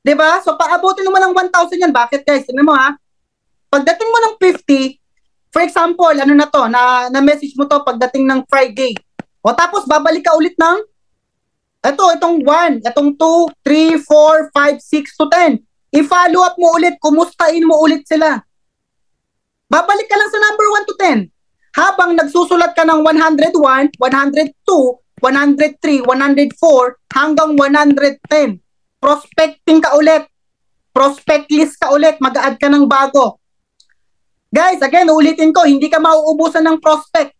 'Di ba? So paabutin mo ng 1,000 yan. Bakit, guys? Tingnan mo Pagdating mo ng 50, for example, ano na to, na-message mo to pagdating ng Friday. O tapos babalik ka ulit ng itong 1, itong 2, 3, 4, 5, 6 to 10. I-follow up mo ulit, kumustahin mo ulit sila. Babalik ka lang sa number 1 to 10. Habang nagsusulat ka ng 101, 102, 103, 104, hanggang 110. Prospecting ka ulit. Prospect list ka ulit. Mag-add ka ng bago. Guys, again, ulitin ko, hindi ka mauubusan ng prospect.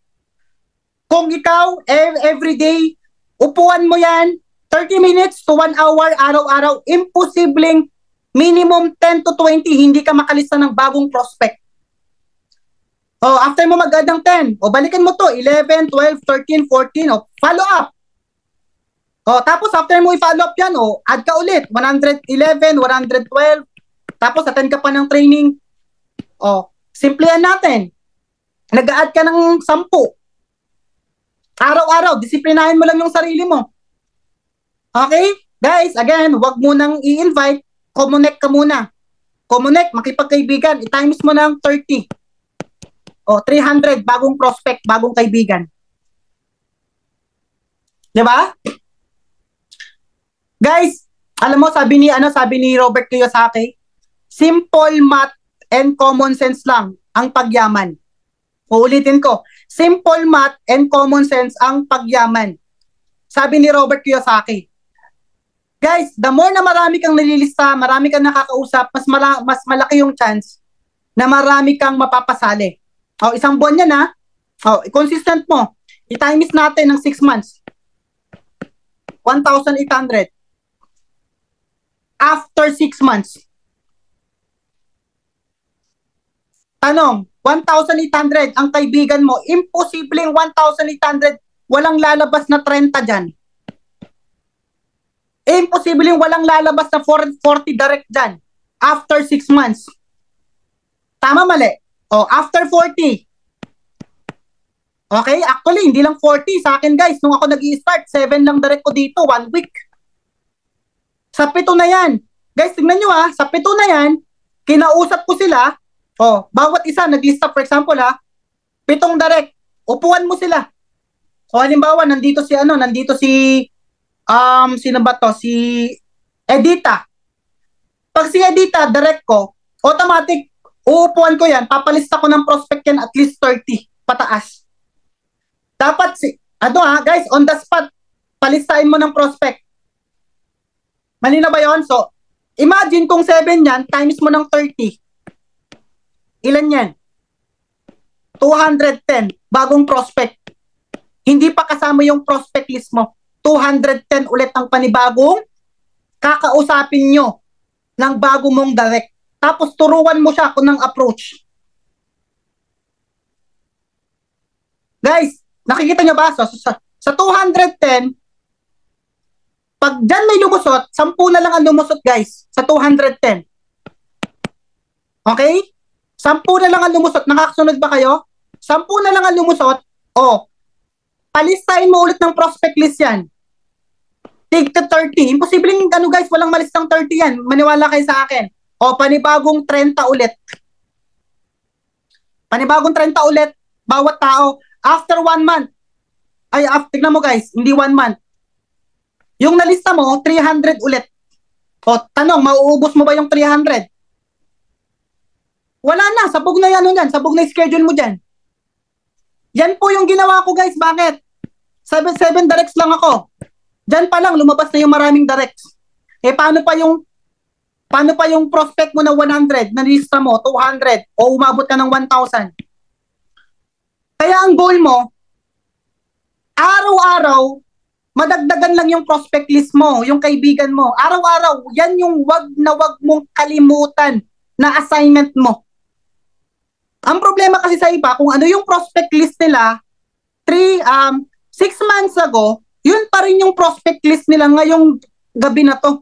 Kung ikaw, everyday, upuan mo yan, 30 minutes to 1 hour, araw-araw, imposibleng minimum 10 to 20, hindi ka makalista ng bagong prospect. After mo mag-add ng 10, balikan mo to, 11, 12, 13, 14, follow up. Tapos after mo i-follow up yan, add ka ulit, 111, 112, tapos attend ka pa ng training. Simplihan natin. Nag-add ka ng 10. Araw-araw, disiplinahin mo lang yung sarili mo. Okay? Guys, again, wag mo nang i-invite, connect ka muna. Connect, makipagkaibigan, i-times mo ng 30. 300, bagong prospect, bagong kaibigan. Diba? Guys, alam mo, sabi ni Robert Kiyosaki, simple math and common sense lang ang pagyaman. Uulitin ko, simple math and common sense ang pagyaman. Sabi ni Robert Kiyosaki. Guys, the more na marami kang nililista, marami kang nakakausap, mas malaki yung chance na marami kang mapapasali. Isang buwan yan consistent mo. I-times natin ng 6 months. 1,800. After 6 months. Tanong, 1,800 ang kaibigan mo, imposibleng 1,800, walang lalabas na 30 dyan. Imposibleng walang lalabas na 40 direct dyan. After 6 months. Tama, mali? After 40. Okay? Actually, hindi lang 40. Sa akin, guys, nung ako nag-i-start, 7 lang direct ko dito, 1 week. Sa 7 na yan. Guys, tingnan nyo sa 7 na yan, kinausap ko sila, bawat isa, nag-lista, for example 7 direct, upuan mo sila. Halimbawa, nandito si, sino ba to? Si Edita. Pag si Edita, direct ko, automatic, uupuan ko yan, papalista ko ng prospect yan at least 30 pataas. Dapat guys, on the spot, palistahin mo ng prospect. Malina ba yun? So, imagine kung 7 yan, times mo ng 30. Ilan yan? 210, bagong prospect. Hindi pa kasama yung prospect list mo. 210 ulit ang panibagong kakausapin nyo ng bago mong direct. Tapos turuan mo siya kung ng approach. Guys, nakikita nyo ba? Sa 210, pag dyan may lumusot, 10 na lang ang lumusot, guys. Sa 210. Okay? 10 na lang ang lumusot. Nakakasunod ba kayo? 10 na lang ang lumusot. Palistahin mo ulit ng prospect list yan. Take to 30. Imposibleng guys, walang malistang 30 yan. Maniwala kayo sa akin. Panibagong 30 ulit. Panibagong 30 ulit, bawat tao. After 1 month, Ay, tignan mo guys, hindi 1 month. Yung nalista mo, 300 ulit. O, tanong, mauubos mo ba yung 300? Wala na, sabog na yan, sabog na schedule mo dyan. Yan po yung ginawa ko guys, bakit? 7 directs lang ako. Diyan pa lang, lumabas na yung maraming directs. Eh, paano pa yung prospect mo na 100, na lista mo, 200, o umabot ka ng 1,000? Kaya ang goal mo, araw-araw, madagdagan lang yung prospect list mo, yung kaibigan mo. Araw-araw, yan yung wag mong kalimutan na assignment mo. Ang problema kasi sa iba, kung ano yung prospect list nila, 6 months ago, yun pa rin yung prospect list nila ngayong gabi na to.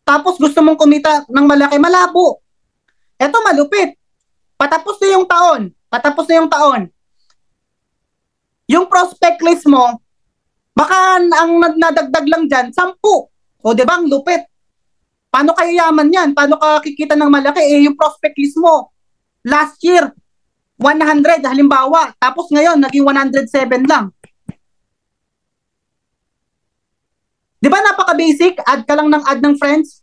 Tapos gusto mong kumita ng malaki, malabo. Eto malupit. Patapos na yung taon. Yung prospect list mo, baka ang nadagdag lang dyan, 10. O diba, ang lupit. Paano kayo yaman yan? Paano ka kikita ng malaki? Eh, yung prospect list mo, last year, 100, halimbawa. Tapos ngayon, naging 107 lang. Di ba napaka-basic? Add ka lang ng add ng friends.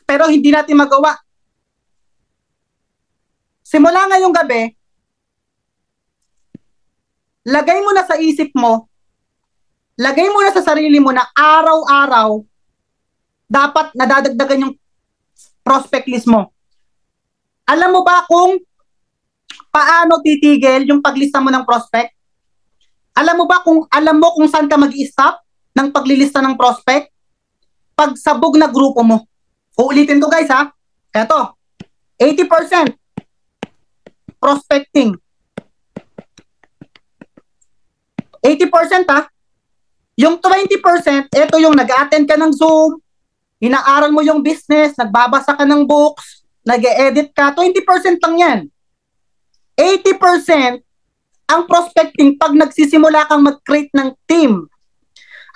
Pero hindi natin magawa. Simula ngayong gabi, lagay mo na sa isip mo, lagay mo na sa sarili mo na araw-araw, dapat nadadagdagan yung prospect list mo. Alam mo ba kung paano titigil yung paglista mo ng prospect? Alam mo kung saan ka mag-i-stop ng paglilista ng prospect? Pag sabog na grupo mo. Uulitin ko guys ha. Eto, 80% prospecting. 80% ha. Yung 20%, ito yung nag-attend ka ng Zoom, inaaral mo yung business, nagbabasa ka ng books, nag-e-edit ka, 20% lang yan. 80% ang prospecting pag nagsisimula kang mag-create ng team.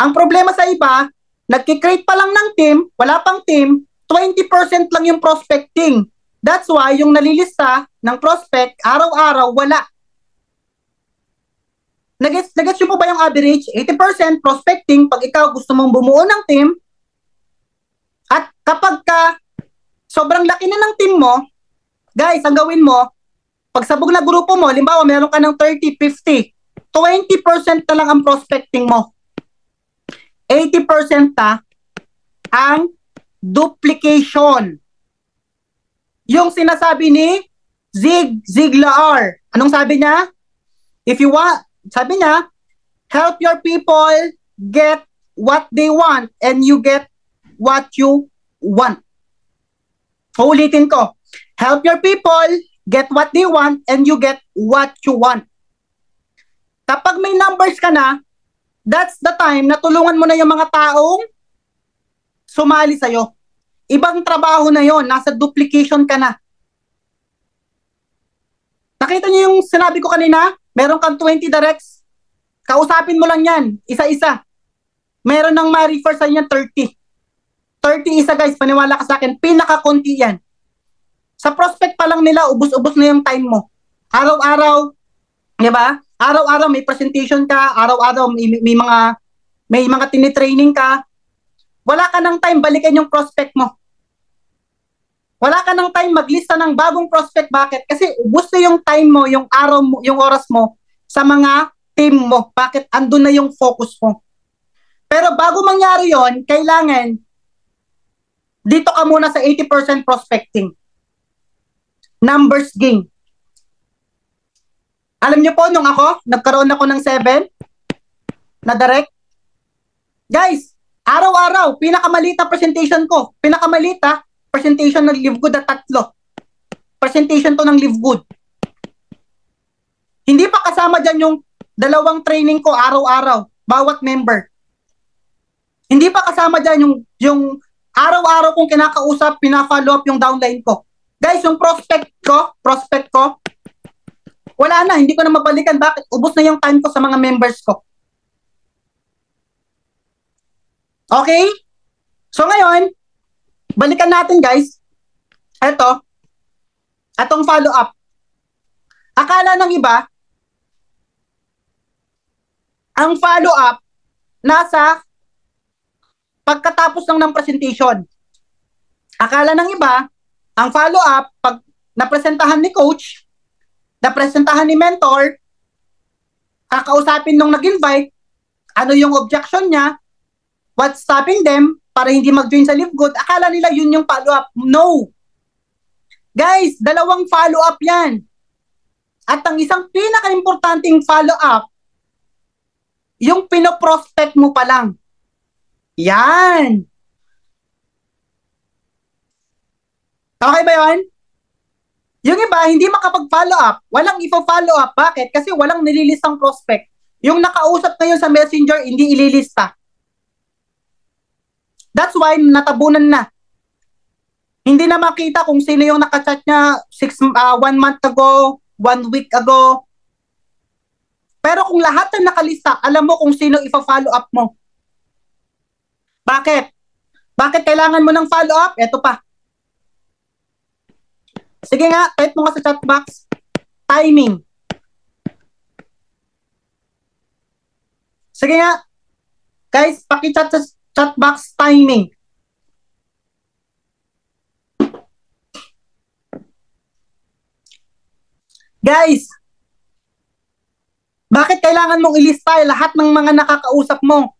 Ang problema sa iba, nagki-create pa lang ng team, wala pang team, 20% lang yung prospecting. That's why yung nalilista ng prospect, araw-araw, wala. Nagets nyo po ba yung average? 80% prospecting pag ikaw gusto mong bumuo ng team. At kapag sobrang laki na ng team mo, guys, ang gawin mo, pag sabog na grupo mo, limbawa meron ka ng 30, 50, 20% na lang ang prospecting mo. 80% ang duplication. Yung sinasabi ni Zig Ziglar. Anong sabi niya? Sabi niya, help your people get what they want and you get what you want. Uulitin ko. Help your people get what they want and you get what you want. Kapag may numbers ka na, that's the time na tulungan mo na yung mga taong sumali sa'yo. Ibang trabaho na yon, nasa duplication ka na. Nakita niyo yung sinabi ko kanina? Meron kang 20 directs. Kausapin mo lang yan, isa-isa. Meron nang ma-refer sa inyo 30. 30 isa guys, paniwala ka sa akin, pinaka-konti yan. Sa prospect pa lang nila, ubos-ubos na yung time mo. Araw-araw, di ba? Araw-araw may presentation ka, araw-araw may mga tinitraining ka. Wala ka ng time balikan yung prospect mo. Wala ka ng time maglista ng bagong prospect. Bakit? Kasi ubos na yung time mo, yung araw mo, yung oras mo sa mga team mo. Bakit? Andun na yung focus mo. Pero bago mangyari yon, kailangan dito ka muna sa 80% prospecting. Numbers game. Alam niyo po, nung nagkaroon ako ng 7 na direct. Guys, araw-araw, pinakamaliit na presentation ko. Pinakamaliit presentation ng Live Good na 3. Presentation to ng Live Good. Hindi pa kasama dyan yung 2 training ko araw-araw, bawat member. Hindi pa kasama dyan yung araw-araw kong kinakausap, pina-follow up yung downline ko. Guys, yung prospect ko, wala na, hindi ko na mabalikan. Bakit? Ubos na yung time ko sa mga members ko. Okay? So ngayon, balikan natin guys. Itong follow up. Akala ng iba, Ang follow-up, nasa pagkatapos lang ng presentation. Akala ng iba, ang follow-up, pag napresentahan ni coach, napresentahan ni mentor, kakausapin nung nag-invite, ano yung objection niya, what's stopping them para hindi mag-join sa Live Good, akala nila yun yung follow-up. No! Guys, dalawang follow-up yan. At ang isang pinaka-importanting follow-up, yung pinoprospect mo pa lang. Yan! Okay ba yun? Yung iba, hindi makapag-follow up. Walang ipo-follow up. Bakit? Kasi walang nililistang prospect. Yung nakausap ngayon sa messenger, hindi ililista. That's why natabunan na. Hindi na makita kung sino yung nakachat niya 1 month ago, 1 week ago. Pero kung lahat na nakalista, alam mo kung sino ipa-follow up mo. Bakit? Bakit kailangan mo ng follow up? Ito pa. Sige nga, type mo nga sa chat box. Timing. Sige nga. Guys, paki-chat sa chat box timing. Guys, bakit kailangan mong ilista lahat ng mga nakakausap mo?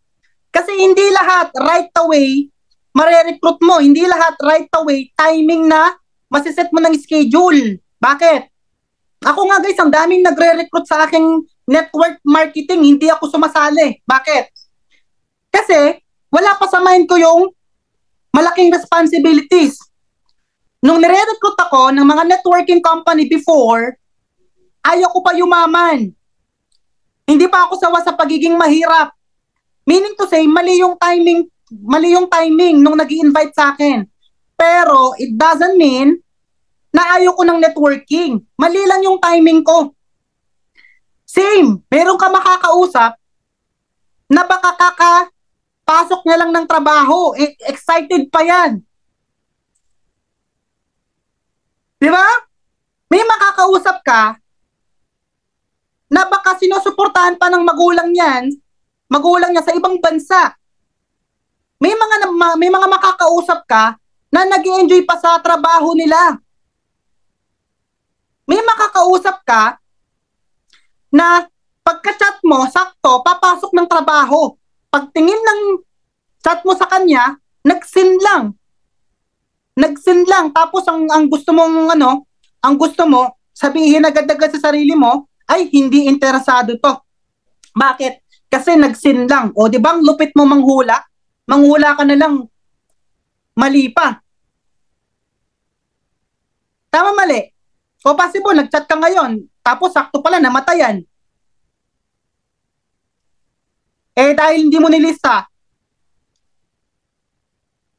Kasi hindi lahat right away mare-recruit mo. Hindi lahat right away timing na masiset mo ng schedule. Bakit? Ako nga guys, ang daming nagre-recruit sa aking network marketing. Hindi ako sumasali. Bakit? Kasi wala pa sa mind ko yung malaking responsibilities. Nung nire-recruit ako ng mga networking company before, ayaw ko pa yumaman. Hindi pa ako sawa sa pagiging mahirap. Meaning to say, mali yung timing nung nag-i-invite sa akin. Pero it doesn't mean na ayaw ko ng networking. Mali lang yung timing ko. Same, meron ka makakausap na baka kakapasok niya lang ng trabaho. Excited pa yan. Di ba? May makakausap ka na baka sinusuportahan pa ng magulang niya sa ibang bansa. May mga makakausap ka na nag-i-enjoy pa sa trabaho nila. May makakausap ka na pagka-chat mo, sakto, papasok ng trabaho. Pagtingin ng chat mo sa kanya, nag-send lang. Nag-send lang. Tapos ang gusto mong ang gusto mo, sabihin agad-agad sa sarili mo, ay hindi interesado to. Bakit? Kasi nag-send lang. O di ba ang lupit mo manghula? Manghula ka na lang. Mali pa. Tama mali. O possible, nag-chat ka ngayon, tapos sakto pala, namatayan. Dahil hindi mo nilista.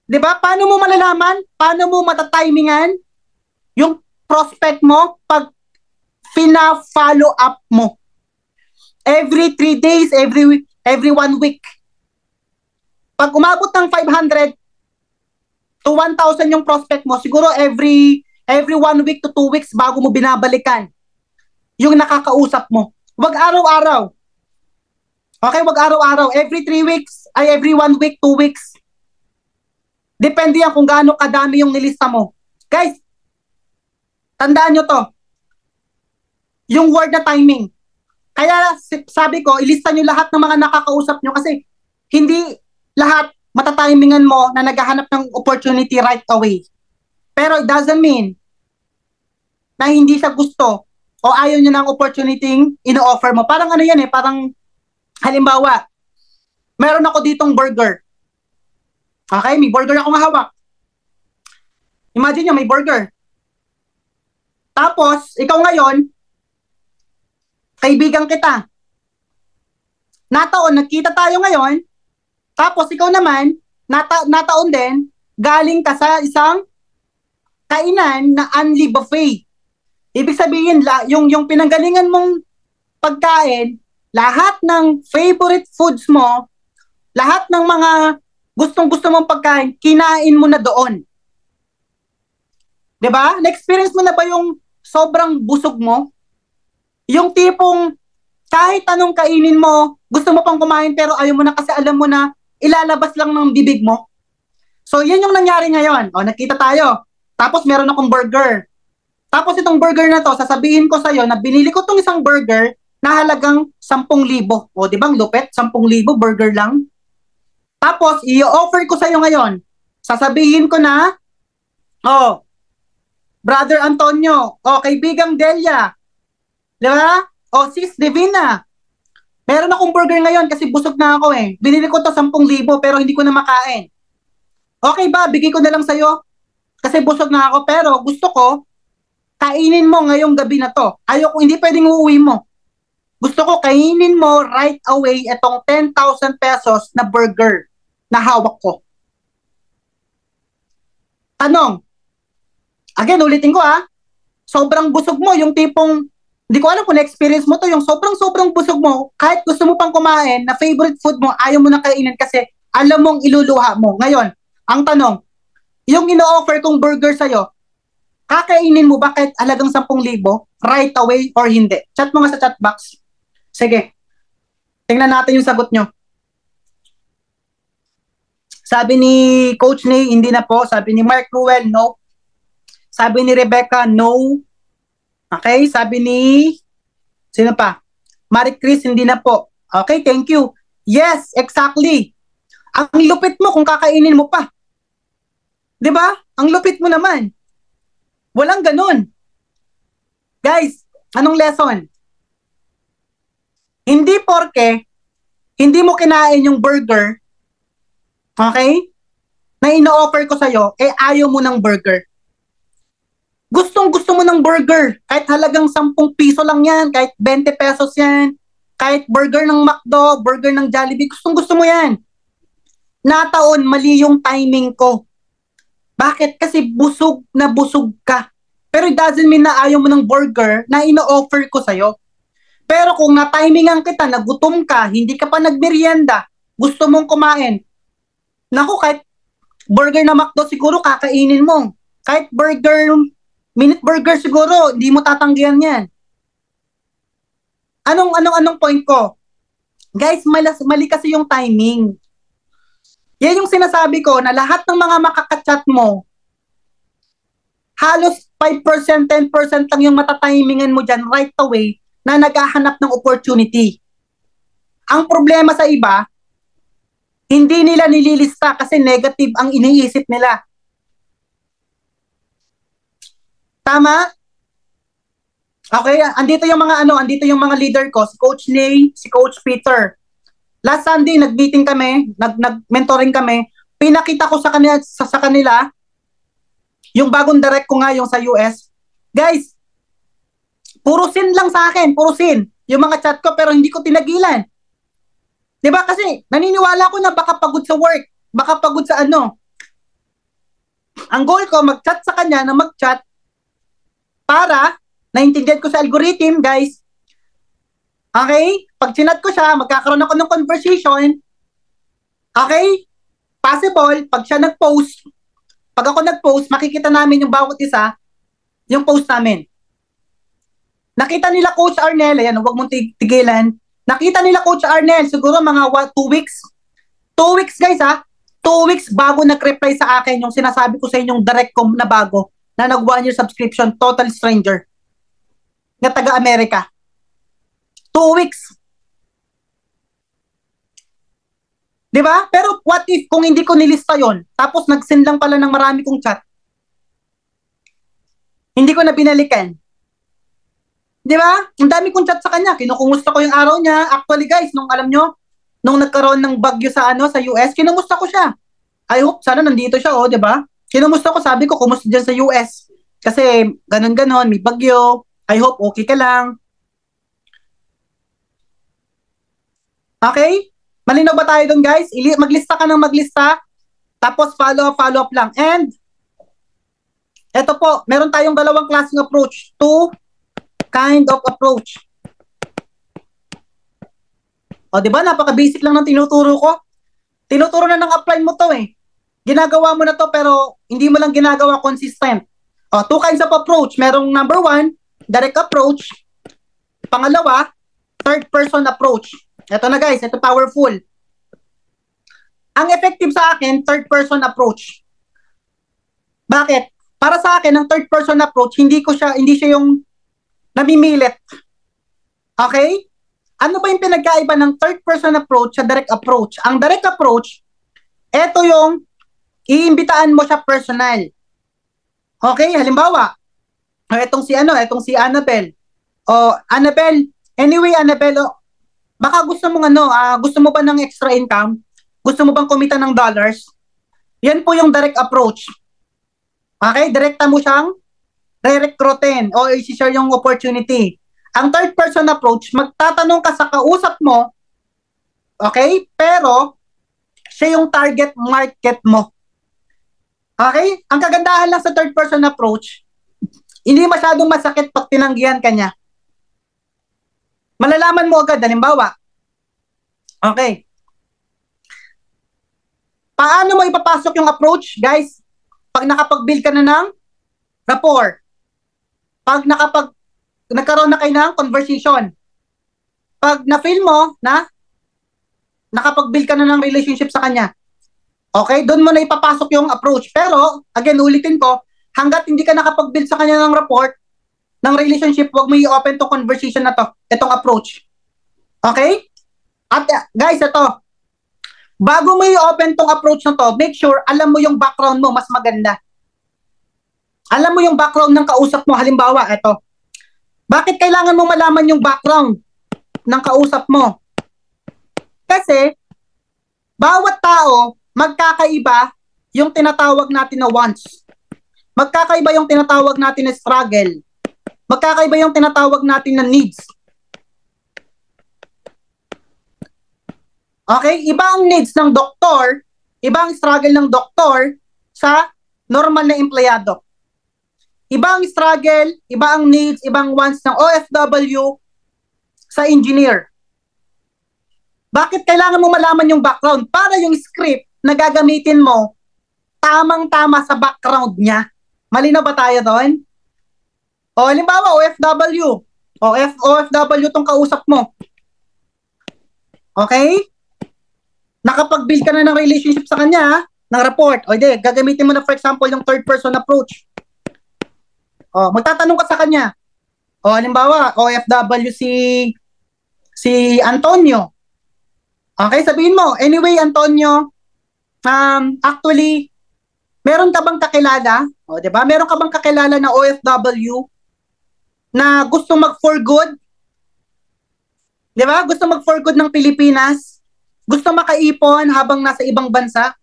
Diba? Paano mo malalaman? Paano mo matatimingan yung prospect mo pag pina-follow up mo? Every 3 days, every 1 week. Pag umabot ng 500 to 1,000 yung prospect mo, siguro every 1 week to 2 weeks bago mo binabalikan yung nakakausap mo. Wag araw-araw. Okay, wag araw-araw. Every 3 weeks, every 1 week, 2 weeks. Depende yan kung gaano kadami yung nilista mo. Guys, tandaan nyo to. Yung word na timing. Kaya sabi ko, ilista nyo lahat ng mga nakakausap nyo kasi hindi lahat matatimingan mo na naghahanap ng opportunity right away. Pero it doesn't mean na hindi siya gusto o ayaw niya ng opportunity ino-offer mo. Parang yan parang halimbawa, meron ako ditong burger. Okay, may burger akong hawak. Imagine nyo, may burger. Tapos, ikaw ngayon, kaibigan kita. Nataon, nagkita tayo ngayon, tapos ikaw naman, nataon din, galing ka sa isang kainan na unli buffet. Ibig sabihin, yung pinanggalingan mong pagkain, lahat ng favorite foods mo, lahat ng mga gustong-gusto mong pagkain, kinain mo na doon. 'Di ba? Na-experience mo na ba yung sobrang busog mo? Yung tipong Kahit anong kainin mo, gusto mo pang kumain pero ayaw mo na kasi alam mo na ilalabas lang ng bibig mo. So, yan yung nangyari ngayon. O, nakita tayo. Tapos, meron akong burger. Tapos, itong burger na to, sasabihin ko sa'yo na binili ko tong isang burger na halagang 10,000. O, di ba, ang lupet? 10,000, burger lang. Tapos, i-offer ko sa'yo ngayon. Sasabihin ko na, oh, Brother Antonio, o kaibigang Delia, di ba? O sis Divina, meron akong burger ngayon kasi busog na ako eh. Binili ko to 10,000 pero hindi ko na makain. Okay ba, bigay ko na lang sa'yo kasi busog na ako pero gusto ko, kainin mo ngayong gabi na to. Ayoko, hindi pwedeng uuwi mo. Gusto ko kainin mo right away itong 10,000 pesos na burger na hawak ko. Tanong, again, ulitin ko sobrang busog mo, yung tipong, hindi ko alam kung na-experience mo to, yung sobrang busog mo, kahit gusto mo pang kumain, na favorite food mo, ayaw mo na kainin kasi alam mong iluluha mo. Ngayon, ang tanong, yung ino-offer kong burger sa'yo, kakainin mo ba kahit halagang 10,000 right away or hindi? Chat mo nga sa chat box. Sige, tingnan natin yung sagot nyo. Sabi ni Coach Ney, hindi na po. Sabi ni Mark Ruel, no. Sabi ni Rebecca, no. Okay, sabi ni, sino pa? Marie Chris, hindi na po. Okay, thank you. Yes, exactly. Ang lupit mo kung kakainin mo pa. 'Di ba? Ang lupit mo naman. Walang ganun. Guys, anong lesson? Hindi porke hindi mo kinain yung burger, okay, na ino-offer ko sa'yo, ayaw mo ng burger. Gustong-gusto mo ng burger. Kahit halagang 10 piso lang yan, kahit 20 pesos yan, kahit burger ng McDo, burger ng Jollibee, gustong-gusto mo yan. Nataon, mali yung timing ko. Bakit? Kasi busog na busog ka. Pero it doesn't mean na ayaw mo ng burger na ino-offer ko sa'yo. Pero kung na-timingan kita, nagutom ka, hindi ka pa nagmerienda, gusto mong kumain, naku, kahit burger na McDo siguro kakainin mo. Kahit burger, minute burger siguro, hindi mo tatanggihan yan. Anong point ko? Guys, mali kasi yung timing. Yan yung sinasabi ko na lahat ng mga makakachat mo, halos 5%, 10% lang yung matatimingan mo dyan right away na naghahanap ng opportunity. Ang problema sa iba, hindi nila nililista kasi negative ang iniisip nila. Tama? Okay, andito yung mga leader ko, si Coach Ney, si Coach Peter. Last Sunday, nag-meeting kami, nag-mentoring kami. Pinakita ko sa kanila yung bagong direct ko nga yung sa US. Guys, puro sin lang sa akin, puro sin. Yung mga chat ko pero hindi ko tinagilan. 'Di ba? Kasi naniniwala ko na baka pagod sa work, baka pagod sa ano. Ang goal ko, mag-chat sa kanya na mag-chat para naintindihan ko sa algorithm, guys. Okay? Pag chinat ko siya, magkakaroon ako ng conversation. Okay? Possible, pag siya nag-post, pag ako nag-post, makikita namin yung bawat isa, yung post namin. Nakita nila Coach Arnel, ayan, huwag mong tigilan. Nakita nila Coach Arnel, siguro mga 2 weeks. 2 weeks, guys, 2 weeks bago nag-reply sa akin yung sinasabi ko sa inyong direct com na bago, na nag 1-year subscription, total stranger, na taga-Amerika. 2 weeks. Diba? Pero what if kung hindi ko nilista yon, tapos nag-send lang pala ng marami kong chat? Hindi ko na binalikan. Diba? Ang dami kong chat sa kanya. Kinukumusta ko yung araw niya. Actually guys, nung alam nyo, nung nagkaroon ng bagyo sa sa US, kinumusta ko siya. I hope sana nandito siya, diba? Kinumusta ko, sabi ko, kumusta dyan sa US? Kasi ganon-ganon, may bagyo. I hope okay ka lang. Okay? Malinaw ba tayo doon, guys? Maglista ka ng maglista, tapos follow up lang. And, eto po, meron tayong dalawang klaseng approach. 2 kind of approach. O, di ba? Napaka-basic lang ng tinuturo ko. Tinuturo na ng apply mo to eh. Ginagawa mo na to pero hindi mo lang ginagawa consistent. O, 2 kinds of approach. Merong number 1, direct approach. Pangalawa, third person approach. Ito na guys, ito powerful. Ang effective sa akin, third person approach. Bakit? Para sa akin, ang third person approach, hindi siya yung namimilit. Okay? Ano ba yung pinagkaiba ng third person approach sa direct approach? Ang direct approach, ito yung iimbitaan mo siya personal. Okay? Halimbawa, itong si Annabelle. O, Annabelle, anyway, Annabelle, baka gusto mo ba ng extra income? Gusto mo bang kumita ng dollars? Yan po yung direct approach. Okay? Direkta mo siyang re-recruitin o i-share yung opportunity. Ang third person approach, magtatanong ka sa kausap mo, okay? Pero, siya yung target market mo. Okay? Ang kagandahan lang sa third person approach, hindi masyadong masakit pag tinanggihan ka niya. Malalaman mo agad, halimbawa. Okay. Paano mo ipapasok yung approach, guys? Pag nakapag-build ka na ng rapport. Pag nagkaroon na kayo ng conversation. Pag na-feel mo na nakapag-build ka na ng relationship sa kanya. Okay? Doon mo na ipapasok yung approach. Pero, again, ulitin ko, hanggat hindi ka nakapag-build sa kanya ng rapport, ng relationship, huwag mo i-open tong conversation na to, itong approach. Okay? At guys, ito, bago mo i-open tong approach na to, make sure alam mo yung background mo, mas maganda. Alam mo yung background ng kausap mo. Halimbawa, ito. Bakit kailangan mo malaman yung background ng kausap mo? Kasi, bawat tao, magkakaiba yung tinatawag natin na wants. Magkakaiba yung tinatawag natin na struggle. Magkakaiba yung tinatawag natin na needs. Okay? Iba ang needs ng doktor, iba ang struggle ng doktor sa normal na empleyado. Iba ang struggle, iba ang needs, ibang wants ng OFW sa engineer. Bakit kailangan mo malaman yung background? Para yung script na gagamitin mo, tamang-tama sa background niya. Malinaw ba tayo doon? O, halimbawa, OFW. OFW tong kausap mo. Okay? Nakapag-build ka na ng relationship sa kanya, ng rapport. O, hindi, gagamitin mo na, for example, yung third person approach. O, magtatanong ka sa kanya. O, halimbawa, OFW si Antonio. Okay, sabihin mo, anyway, Antonio, actually, meron ka bang kakilala? O, diba? Meron ka bang kakilala na OFW na gusto mag-for good? Diba? Gusto mag-for good ng Pilipinas? Gusto makaipon habang nasa ibang bansa?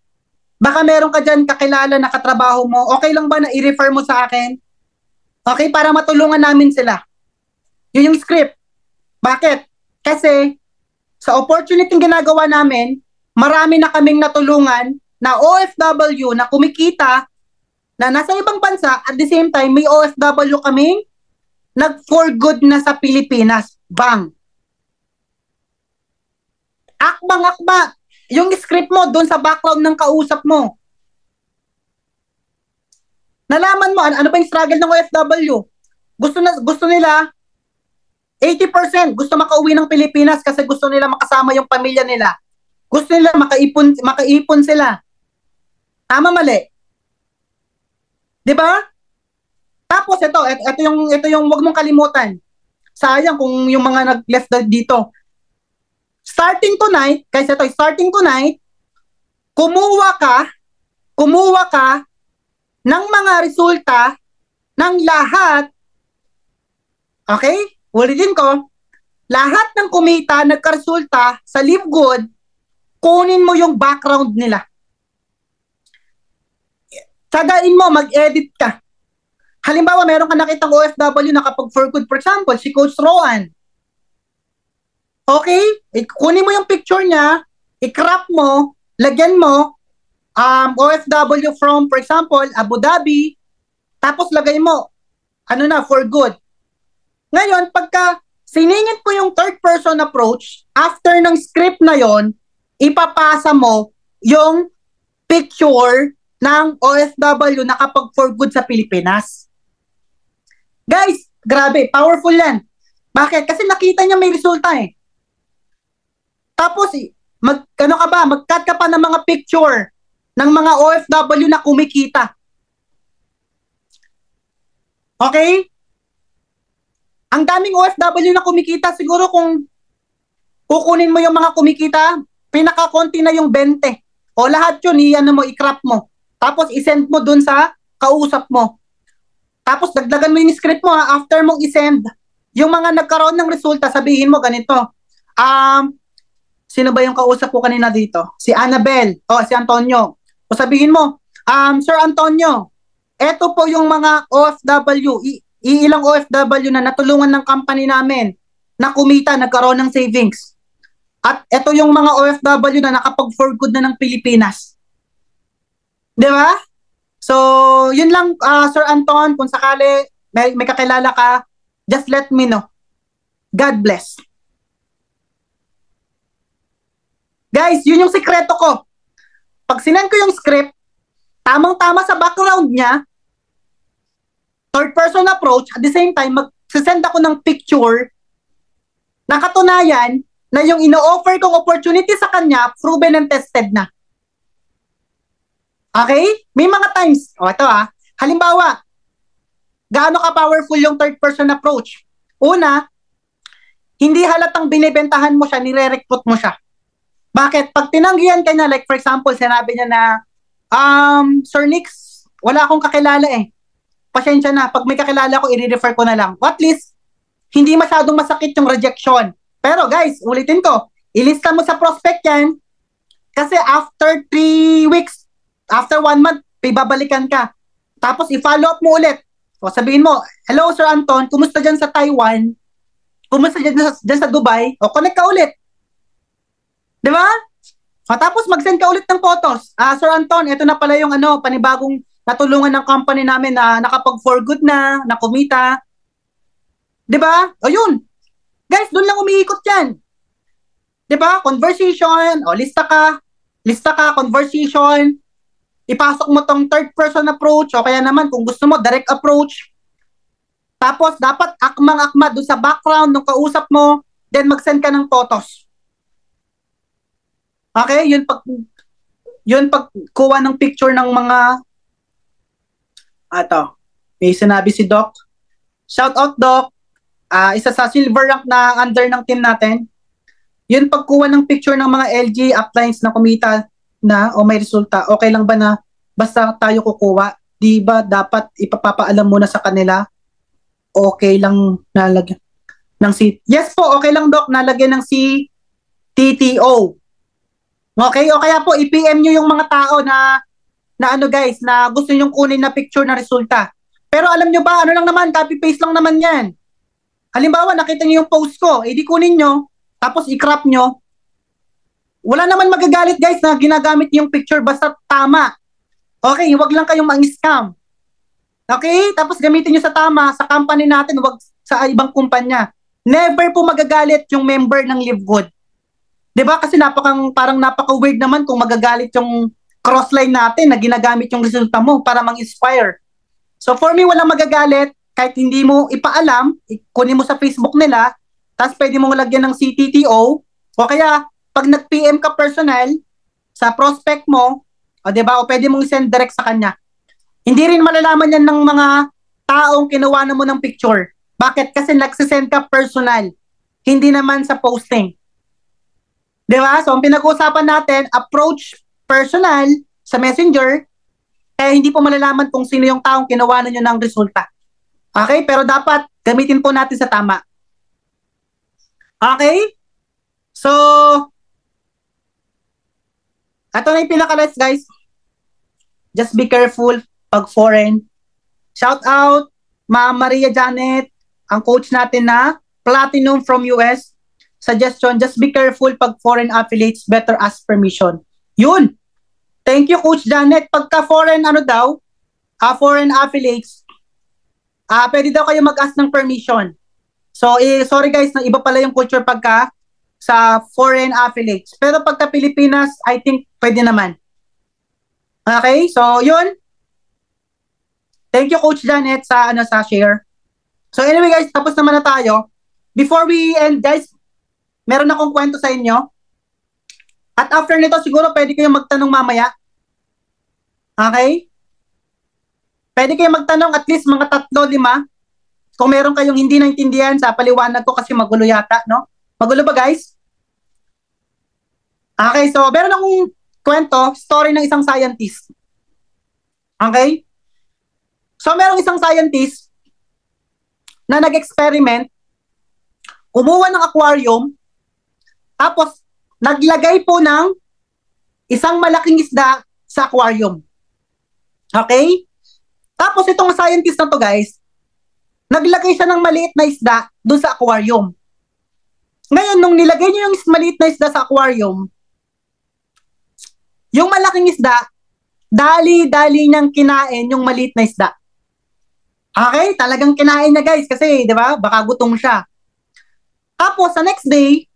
Baka meron ka dyan kakilala na katrabaho mo. Okay lang ba na i-refer mo sa akin? Okay, para matulungan namin sila. Yun yung script. Bakit? Kasi sa opportunity ginagawa namin, marami na kaming natulungan na OFW na kumikita na nasa ibang bansa, at the same time may OFW kaming nag-for good na sa Pilipinas. Bang! Akbang-akba. Yung script mo doon sa background ng kausap mo. Nalaman mo, ano ba yung struggle ng OFW? Gusto nila, 80% gusto makauwi ng Pilipinas kasi gusto nila makasama yung pamilya nila. Gusto nila makaipon sila. Tama, mali? 'Di ba? Tapos ito yung wag mong kalimutan. Sayang kung yung mga nag-left dito. Starting tonight, kumuha ka ng mga resulta ng lahat. Okay? Ulitin ko. Lahat ng kumita, nagkaresulta sa Live Good, kunin mo yung background nila. Sagain mo, mag-edit ka. Halimbawa, meron ka nakitang OFW na kapag for good, for example, si Coach Rowan. Okay? Kunin mo yung picture niya, i-crop mo, lagyan mo, OFW from, for example, Abu Dhabi, tapos lagay mo, for good. Ngayon, pagka siningit mo yung third person approach, after ng script na yon, ipapasa mo yung picture ng OFW na kapag for good sa Pilipinas. Guys, grabe, powerful yan. Bakit? Kasi nakita niya may resulta eh. Tapos, mag-cut ka pa ng mga picture ng mga OFW na kumikita. Okay? Ang daming OFW na kumikita, siguro kung kukunin mo yung mga kumikita, pinaka-konti na yung 20. O lahat yun, i-crop mo. Tapos i-send mo dun sa kausap mo. Tapos dagdagan mo yung script mo after mong i-send. Yung mga nagkaroon ng resulta, sabihin mo ganito. Sino ba yung kausap ko kanina dito? Si Annabel o si Antonio. O sabihin mo, Sir Antonio, eto po yung mga OFW, ilang OFW na natulungan ng company namin na kumita, nagkaroon ng savings. At eto yung mga OFW na nakapag-for good na ng Pilipinas. Di ba? So, yun lang, Sir Anton, kung sakali may kakilala ka, just let me know. God bless. Guys, yun yung sikreto ko. Pag sinend ko yung script, tamang-tama sa background niya, third person approach, at the same time, mag-send ako ng picture na katunayan na yung ino-offer kong opportunity sa kanya, proven and tested na. Okay? May mga times, ito halimbawa, gaano ka-powerful yung third person approach? Una, hindi halatang binibentahan mo siya, nire-recruit mo siya. Bakit? Pag tinanggihan ka niya, like for example, sinabi niya na, Sir Nix, wala akong kakilala eh. Pasensya na, pag may kakilala ko, i-refer ko na lang. At least, hindi masyadong masakit yung rejection. Pero guys, ulitin ko, ilista mo sa prospect yan, kasi after 3 weeks, after 1 month, babalikan ka. Tapos i-follow up mo ulit. O sabihin mo, hello Sir Anton, kumusta dyan sa Taiwan? Kumusta dyan sa Dubai? O connect ka ulit. Di ba? O tapos mag-send ka ulit ng photos. Sir Anton, ito na pala yung panibagong natulungan ng company namin na nakapag-for good na kumita. Di ba? O yun. Guys, doon lang umiikot yan. Di ba? Conversation, o lista ka, conversation, ipasok mo tong third person approach, o kaya naman kung gusto mo, direct approach. Tapos, dapat akmang-akma doon sa background ng kausap mo, then mag-send ka ng photos. Okay? Yun pagkuha ng picture ng mga, may sinabi si Doc. Shout out, Doc. Isa sa silver rank na under ng team natin. Yun pagkuha ng picture ng mga LG uplines na kumita na o may resulta, okay lang ba na basta tayo kukuha? Di ba dapat ipapaalam muna sa kanila? Okay lang nalagyan ng Yes po, okay lang Doc, nalagyan ng TTO. Okay, o kaya po i-PM nyo yung mga tao na guys, na gusto nyong kunin na picture na resulta. Pero alam nyo ba, lang naman, copy-paste lang naman yan. Halimbawa, nakita nyo yung post ko, di kunin nyo, tapos i-crop nyo. Wala naman magagalit guys na ginagamit yung picture basta tama. Okay, wag lang kayong mang-scam. Okay, tapos gamitin nyo sa tama, sa company natin, wag sa ibang kumpanya. Never po magagalit yung member ng LiveGood. Diba? Kasi parang napaka-weird naman kung magagalit yung crossline natin na ginagamit yung resulta mo para mang-inspire. So for me, walang magagalit kahit hindi mo ipaalam, kunin mo sa Facebook nila, tapos pwede mong lagyan ng CTTO, o kaya pag nag-PM ka personal sa prospect mo, o diba, o pwede mong send direct sa kanya. Hindi rin malalaman yan ng mga taong kinuha na mo ng picture. Bakit? Kasi nagsisend ka personal, hindi naman sa posting. Diba? So, ang pinag-uusapan natin, approach personal sa messenger, hindi po malalaman kung sino yung taong kinuha na nyo ng resulta. Okay? Pero dapat gamitin po natin sa tama. Okay? So, ito na yung pinaka-last guys. Just be careful pag foreign. Shout out, Ma'am Maria Janet, ang coach natin na Platinum from US. Suggestion, just be careful pag foreign affiliates, better ask permission. Yun. Thank you, Coach Janet. Pagka foreign foreign affiliates, pwede daw kayo mag-ask ng permission. So, sorry guys, na iba pala yung culture pagka sa foreign affiliates. Pero pagka Pilipinas, I think pwede naman. Okay? So, yun. Thank you, Coach Janet, sa share. So, anyway guys, tapos naman na tayo. before we end, guys, meron akong kwento sa inyo. At after nito, siguro pwede kayong magtanong mamaya. Okay? Pwede kayong magtanong at least mga 3-5. Kung meron kayong hindi naintindihan sa paliwanag ko kasi magulo yata, no? Magulo ba, guys? Okay, so meron akong kwento, story ng isang scientist. Okay? So merong isang scientist na nag-experiment, kumuha ng aquarium, tapos naglagay po ng isang malaking isda sa aquarium. Okay? Tapos itong scientist na to, guys, naglagay siya ng maliit na isda doon sa aquarium. Ngayon, nung nilagay niya yung maliit na isda sa aquarium, yung malaking isda, dali-dali niyang kinain yung maliit na isda. Okay? Talagang kinain niya, guys, kasi, di ba, baka gutom siya. Tapos, sa next day,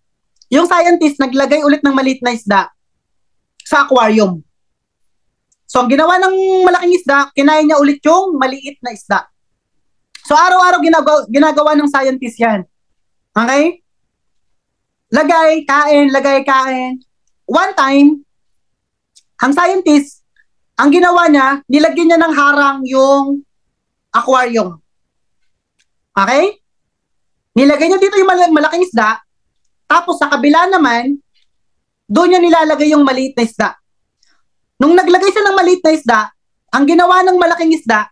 yung scientist naglagay ulit ng maliit na isda sa aquarium. So, ang ginawa ng malaking isda, kinain niya ulit yung maliit na isda. So, araw-araw ginagawa ng scientist yan. Okay? Lagay, kain. One time, ang scientist, ang ginawa niya, nilagyan niya ng harang yung aquarium. Okay? Nilagay niya dito yung malaking isda, tapos sa kabila naman, doon niya nilalagay yung maliit na isda. Nung naglagay siya ng maliit na isda, ang ginawa ng malaking isda,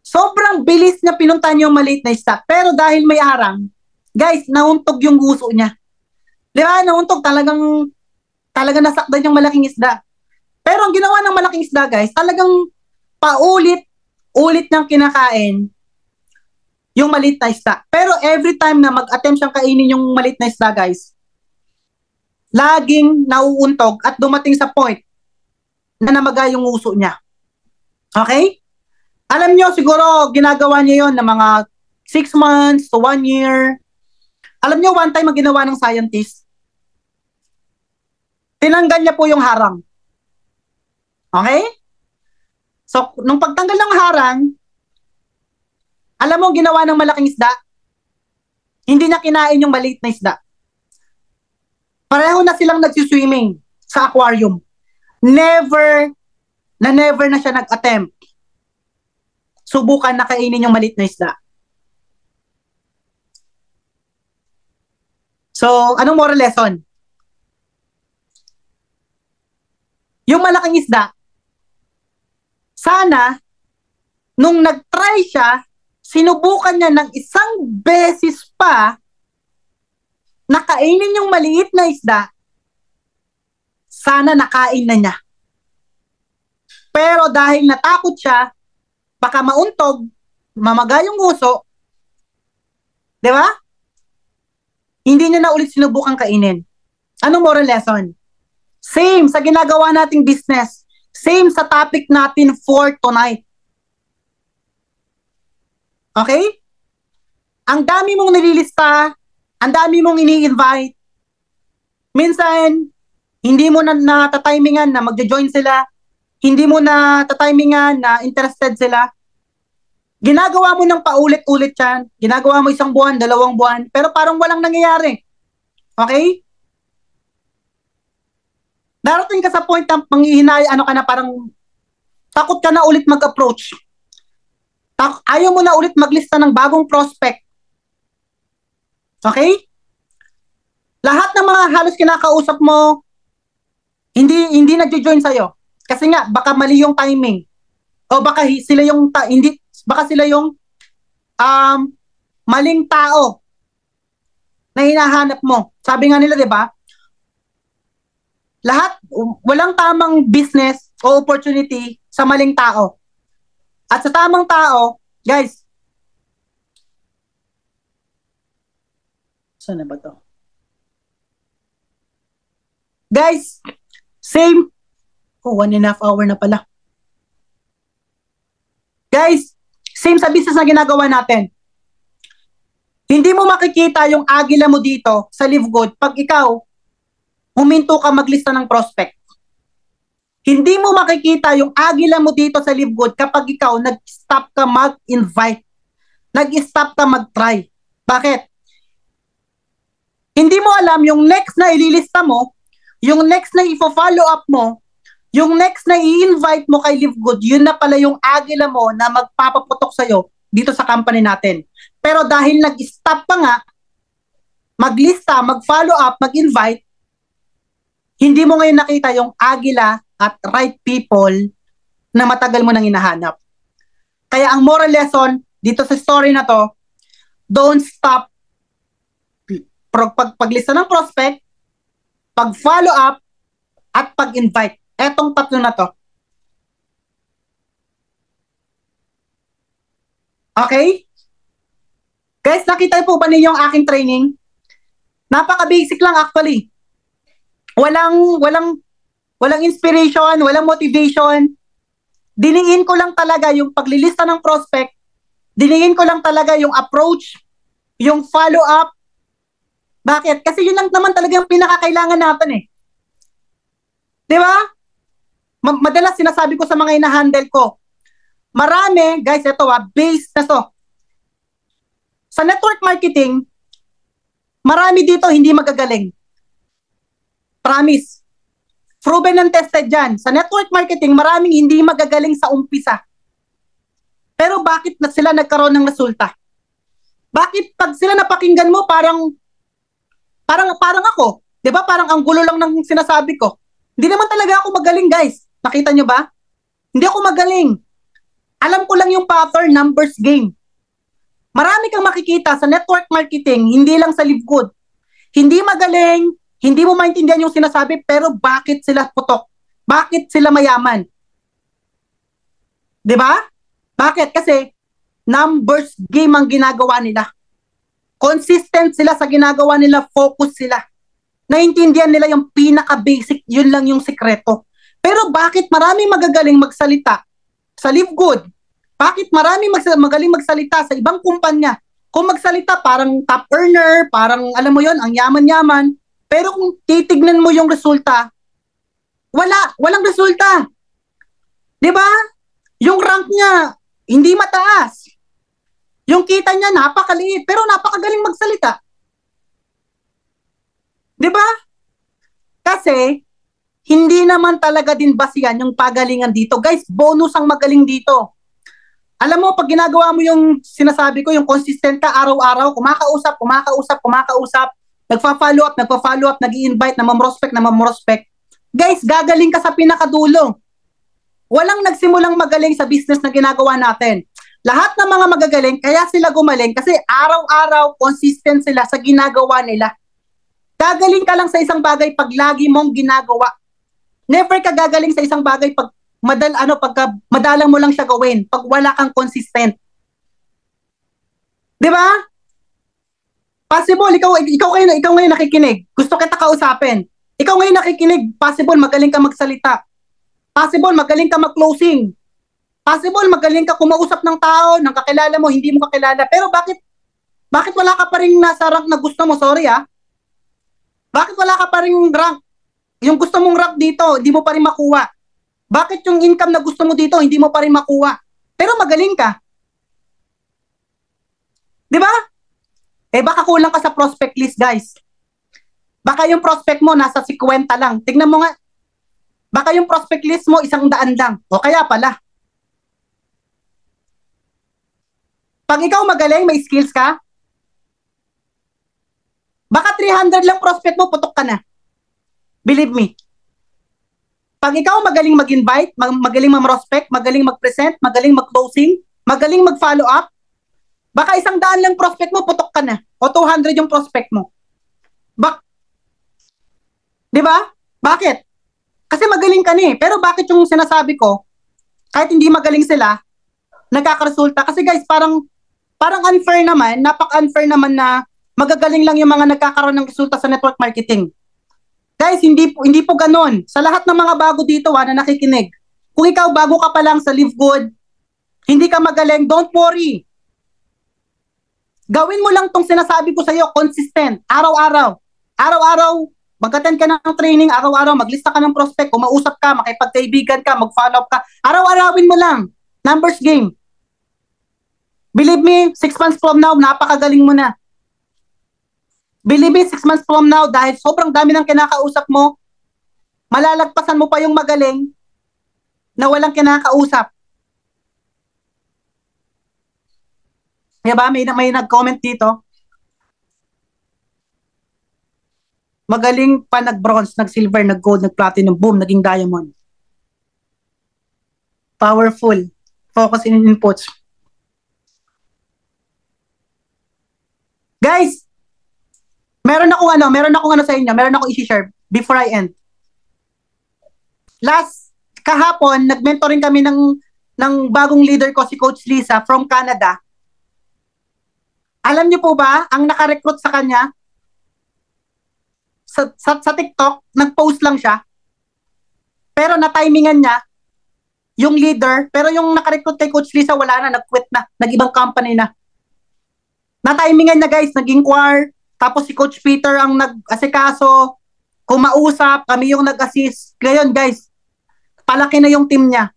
sobrang bilis niya pinuntahan yung maliit na isda. Pero dahil may harang, guys, nauntog yung guso niya. Di ba? Nauntog, talagang nasakdan yung malaking isda. Pero ang ginawa ng malaking isda, guys, talagang paulit-ulit niyang kinakain yung maliit na isda. Pero every time na mag-attempt siyang kainin yung maliit na isda, guys, laging nauuntog at dumating sa point na namaga yung uso niya. Okay? Alam niyo, siguro ginagawa niya yon ng mga 6 months to 1 year. Alam niyo, one time ang ginawa ng scientist, tinanggal niya po yung harang. Okay? So, nung pagtanggal ng harang, alam mo ginawa ng malaking isda? Hindi niya kinain yung maliit na isda. Pareho na silang nagsiswimming sa aquarium. Never na siya nag-attempt subukan na kainin yung maliit na isda. So, anong moral lesson? Yung malaking isda, sana, nung nag-try siya, sinubukan niya ng isang beses pa na kainin yung maliit na isda, sana nakain na niya. Pero dahil natakot siya, baka mauntog, mamaga yung uso, di ba? Hindi niya na ulit sinubukang kainin. Anong moral lesson? Same sa ginagawa nating business. Same sa topic natin for tonight. Okay? Ang dami mong nililista, ang dami mong ini-invite. Minsan, hindi mo na natatimingan na magjo-join sila. Hindi mo na tatimingan na interested sila. Ginagawa mo ng paulit-ulit yan. Ginagawa mo 1 buwan, 2 buwan, pero parang walang nangyayari. Okay? Darating ka sa point na manghihinay, ano ka na, parang takot ka na ulit mag-approach. Ayaw mo na ulit maglista ng bagong prospect. Okay? Lahat ng mga halos kinakausap mo, hindi nagjo-join sa'yo. Kasi nga, baka mali yung timing. O baka sila yung, baka sila yung maling tao na hinahanap mo. Sabi nga nila, di ba? Walang tamang business o opportunity sa maling tao. At sa tamang tao, guys, saan na ba to? Guys, same. 1.5 hour na pala. Guys, same sa business na ginagawa natin. Hindi mo makikita yung agila mo dito sa Live Good pag ikaw huminto ka maglista ng prospect. Hindi mo makikita yung agila mo dito sa Live Good kapag ikaw nag-stop ka mag-invite. Nag-stop ka mag-try. Bakit? Hindi mo alam yung next na ililista mo, yung next na i-follow up mo, yung next na i-invite mo kay Live Good, yun na pala yung agila mo na magpapaputok sa'yo dito sa company natin. Pero dahil nag-stop pa nga, maglista, mag-follow up, mag-invite, hindi mo ngayon nakita yung agila at right people na matagal mo nang hinahanap. Kaya ang moral lesson dito sa story na to, don't stop paglista ng prospect, pag-follow up, at pag-invite. Etong tatlo na to. Okay? Guys, nakita po ba ninyo yung aking training? Napaka-basic lang actually. Walang inspiration, walang motivation. Diningin ko lang talaga yung paglilista ng prospect, diningin ko lang talaga yung approach, yung follow-up. Bakit? Kasi yun lang naman talaga yung pinakakailangan natin eh. Di ba? Madalas sinasabi ko sa mga ina-handle ko, marami, guys, ito based na to. Sa network marketing, marami dito hindi magagaling. Promise. Proven and tested dyan. Sa network marketing, maraming hindi magagaling sa umpisa. Pero bakit na sila nagkaroon ng resulta? Bakit pag sila napakinggan mo, parang ako, 'di ba? Parang ang gulo lang ng sinasabi ko. Hindi naman talaga ako magaling, guys. Nakita nyo ba? Hindi ako magaling. Alam ko lang yung pattern, numbers game. Marami kang makikita sa network marketing, hindi lang sa Live Good. Hindi magaling, hindi mo maintindihan yung sinasabi, pero bakit sila putok? Bakit sila mayaman? 'Di ba? Bakit? Kasi numbers game ang ginagawa nila. Consistent sila sa ginagawa nila, focus sila. Naintindihan nila yung pinaka-basic, yun lang yung sikreto. Pero bakit maraming magagaling magsalita sa Live Good? Bakit maraming magaling magsalita sa ibang kumpanya? Kung magsalita, parang top earner, parang alam mo yon, ang yaman-yaman. Pero kung titignan mo yung resulta, walang resulta. 'Di ba? Yung rank niya, hindi mataas. Yung kita niya napakaliit, pero napakagaling magsalita. 'Di ba? Kasi hindi naman talaga din basihan yung pagalingan dito. Guys, bonus ang magaling dito. Alam mo, pag ginagawa mo yung sinasabi ko, yung consistent ka araw-araw, kumakausap, nagpa-follow up, nag-i-invite, namamrospect. Guys, gagaling ka sa pinakadulo. Walang nagsimulang magaling sa business na ginagawa natin. Lahat ng mga magagaling, kaya sila gumaling kasi araw-araw, consistent sila sa ginagawa nila. Gagaling ka lang sa isang bagay pag lagi mong ginagawa. Never ka gagaling sa isang bagay pag madalang mo lang siya gawin, pag wala kang consistent. 'Di ba? Possible, ikaw ngayon nakikinig. Gusto kita kausapin. Ikaw ngayon nakikinig, possible magaling ka magsalita. Possible magaling ka mag-closing. Possible magaling ka kumausap ng tao, ng kakilala mo, hindi mo kakilala. Pero bakit wala ka pa rin nasa rank na gusto mo? Sorry Bakit wala ka pa rin rank? Yung gusto mong rank dito, hindi mo pa rin makuha. Bakit yung income na gusto mo dito, hindi mo pa rin makuha? Pero magaling ka. 'Di ba? Baka kulang ka sa prospect list, guys. Baka yung prospect mo nasa 50 lang. Tignan mo nga. Baka yung prospect list mo 100 lang. O kaya pala. Pag ikaw magaling, may skills ka, baka 300 lang prospect mo, putok ka na. Believe me. Pag ikaw magaling mag-invite, magaling mag-prospect, magaling mag-present, magaling mag-closing, magaling mag-follow up, baka 100 lang prospect mo, putok ka na. O 200 yung prospect mo. Di ba? Bakit? Kasi magaling ka na eh. Pero bakit yung sinasabi ko, kahit hindi magaling sila, nagkakaresulta? Kasi guys, parang unfair naman, napaka-unfair naman na magagaling lang yung mga nagkakaroon ng resulta sa network marketing. Guys, hindi po ganun. Sa lahat ng mga bago dito na nakikinig, kung ikaw bago ka pa lang sa Live Good, hindi ka magaling, don't worry. Gawin mo lang tong sinasabi ko sa iyo, consistent, araw-araw. Araw-araw, mag-attend ka ng training, araw-araw, maglista ka ng prospect, kumausap ka, makipagkaibigan ka, mag-follow up ka. Araw-arawin mo lang. Numbers game. Believe me, 6 months from now, napakagaling mo na. Believe me, 6 months from now, dahil sobrang dami ng kinakausap mo, malalagpasan mo pa yung magaling na walang kinakausap. Diba? May nag-comment dito. Magaling pa nag-bronze, nag-silver, nag-gold, nag-platinum, boom, naging diamond. Powerful. Focus in inputs. Guys, meron akong ano sa inyo, meron akong i-share before I end. Kahapon, nag-mentoring kami ng bagong leader ko, si Coach Lisa from Canada. Alam niyo po ba, ang naka-recruit sa kanya, sa TikTok, nag-post lang siya. Pero na-timingan niya, yung leader, pero yung naka-recruit kay Coach Lisa, wala na, nag-quit na, nag-ibang company na. Na-timingan niya guys, nag-inquire, tapos si Coach Peter ang nag-asikaso, kumausap, kami yung nag-assist. Ngayon guys, palaki na yung team niya.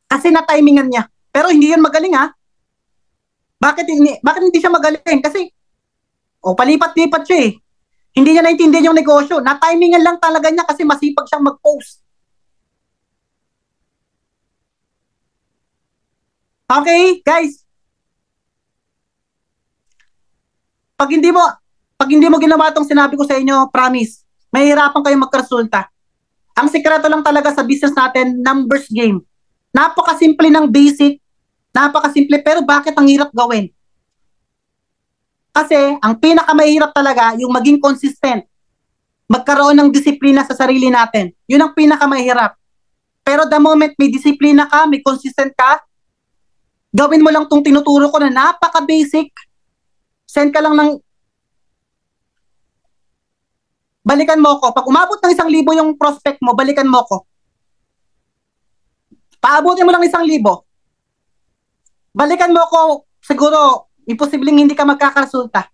Kasi na-timingan niya. Pero hindi yun magaling ha. Bakit hindi siya magaling? Kasi palipat-lipat siya eh. Hindi niya naintindihan yung negosyo. Na-timingan lang talaga niya kasi masipag siyang mag-post. Okay, guys. Pag hindi mo ginawa itong sinabi ko sa inyo, promise, mahihirapan kayong magkaresulta. Ang sikreto lang talaga sa business natin, numbers game. Napakasimple ng basic, napakasimple, pero bakit ang hirap gawin? Kasi ang pinakamahirap talaga yung maging consistent. Magkaroon ng disiplina sa sarili natin. Yun ang pinakamahirap. Pero the moment may disiplina ka, may consistent ka, gawin mo lang tong tinuturo ko na napaka-basic. Send ka lang ng balikan mo ko. Pag umabot ng 1,000 yung prospect mo, balikan mo ko. Paabutin mo lang 1,000. Balikan mo ko, siguro imposibleng hindi ka magkakaresulta.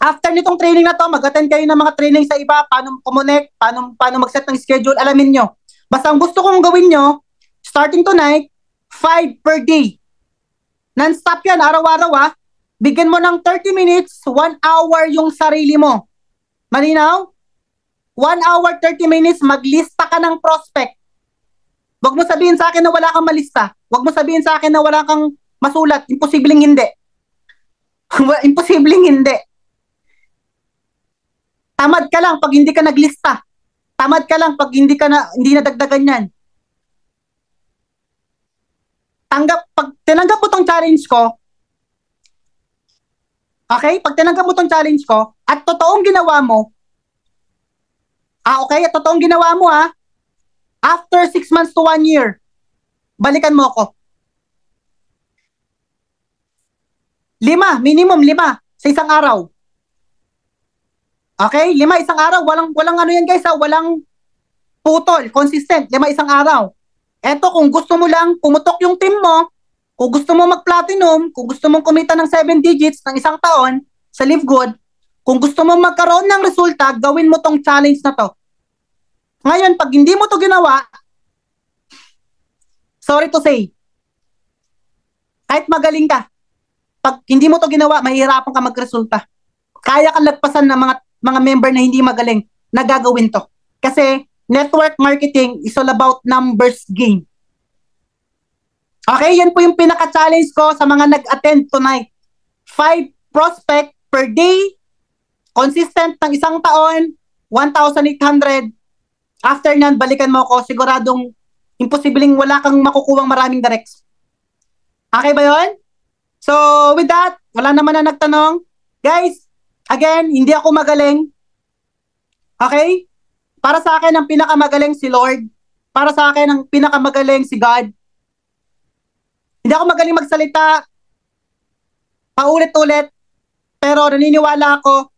After nitong training na to, mag-attend kayo ng mga training sa iba, paano kumonect, paano mag-set ng schedule, alamin nyo. Basta ang gusto kong gawin nyo, starting tonight, 5 per day. Non-stop yan, araw-araw ha. Bigyan mo ng 30 minutes, 1 hour yung sarili mo. Malinaw? 1 hour, 30 minutes, maglista ka ng prospect. Huwag mo sabihin sa akin na wala kang malista. Huwag mo sabihin sa akin na wala kang masulat. Imposibleng hindi. Imposibleng hindi. Tamad ka lang pag hindi ka naglista. Tamad ka lang pag hindi nadagdagan yan. Pag tinanggap mo tong challenge ko, okay? Pag tinanggap mo tong challenge ko, at totoong ginawa mo, okay? At totoong ginawa mo after 6 months to 1 year, balikan mo ako. 5, minimum 5 sa isang araw. Okay? 5 isang araw. Walang ano yan guys walang putol. Consistent. 5 isang araw. Eto, kung gusto mo lang pumutok yung team mo, kung gusto mo mag-platinum, kung gusto mong kumita ng 7 digits ng isang taon sa Live Good, kung gusto mo magkaroon ng resulta, gawin mo tong challenge na to. Ngayon, pag hindi mo to ginawa, sorry to say, kahit magaling ka, pag hindi mo to ginawa, mahihirapan ka magresulta. Kaya kang lagpasan ng mga member na hindi magaling na gagawin to. Kasi network marketing is all about numbers game. Okay, yan po yung pinaka-challenge ko sa mga nag-attend tonight. 5 prospect per day, consistent ng isang taon, 1,800. After nyan, balikan mo ako, siguradong imposibleng wala kang makukuhang maraming directs. Okay ba yun? So, with that, wala naman na nagtanong. Guys, again, hindi ako magaling. Okay? Para sa akin, ang pinakamagaling si Lord. Para sa akin, ang pinakamagaling si God. Hindi ako magaling magsalita paulit-ulit, pero naniniwala ako,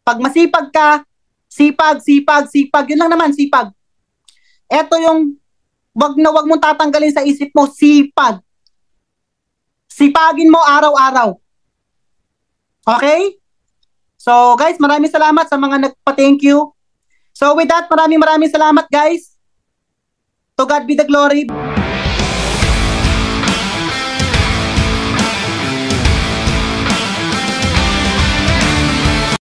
pag masipag ka, sipag, yun lang naman, sipag. Ito yung, wag mong tatanggalin sa isip mo, sipag. Sipagin mo araw-araw. Okay? So guys, maraming salamat sa mga nagpa-thank you. So with that, maraming salamat guys. To God be the glory.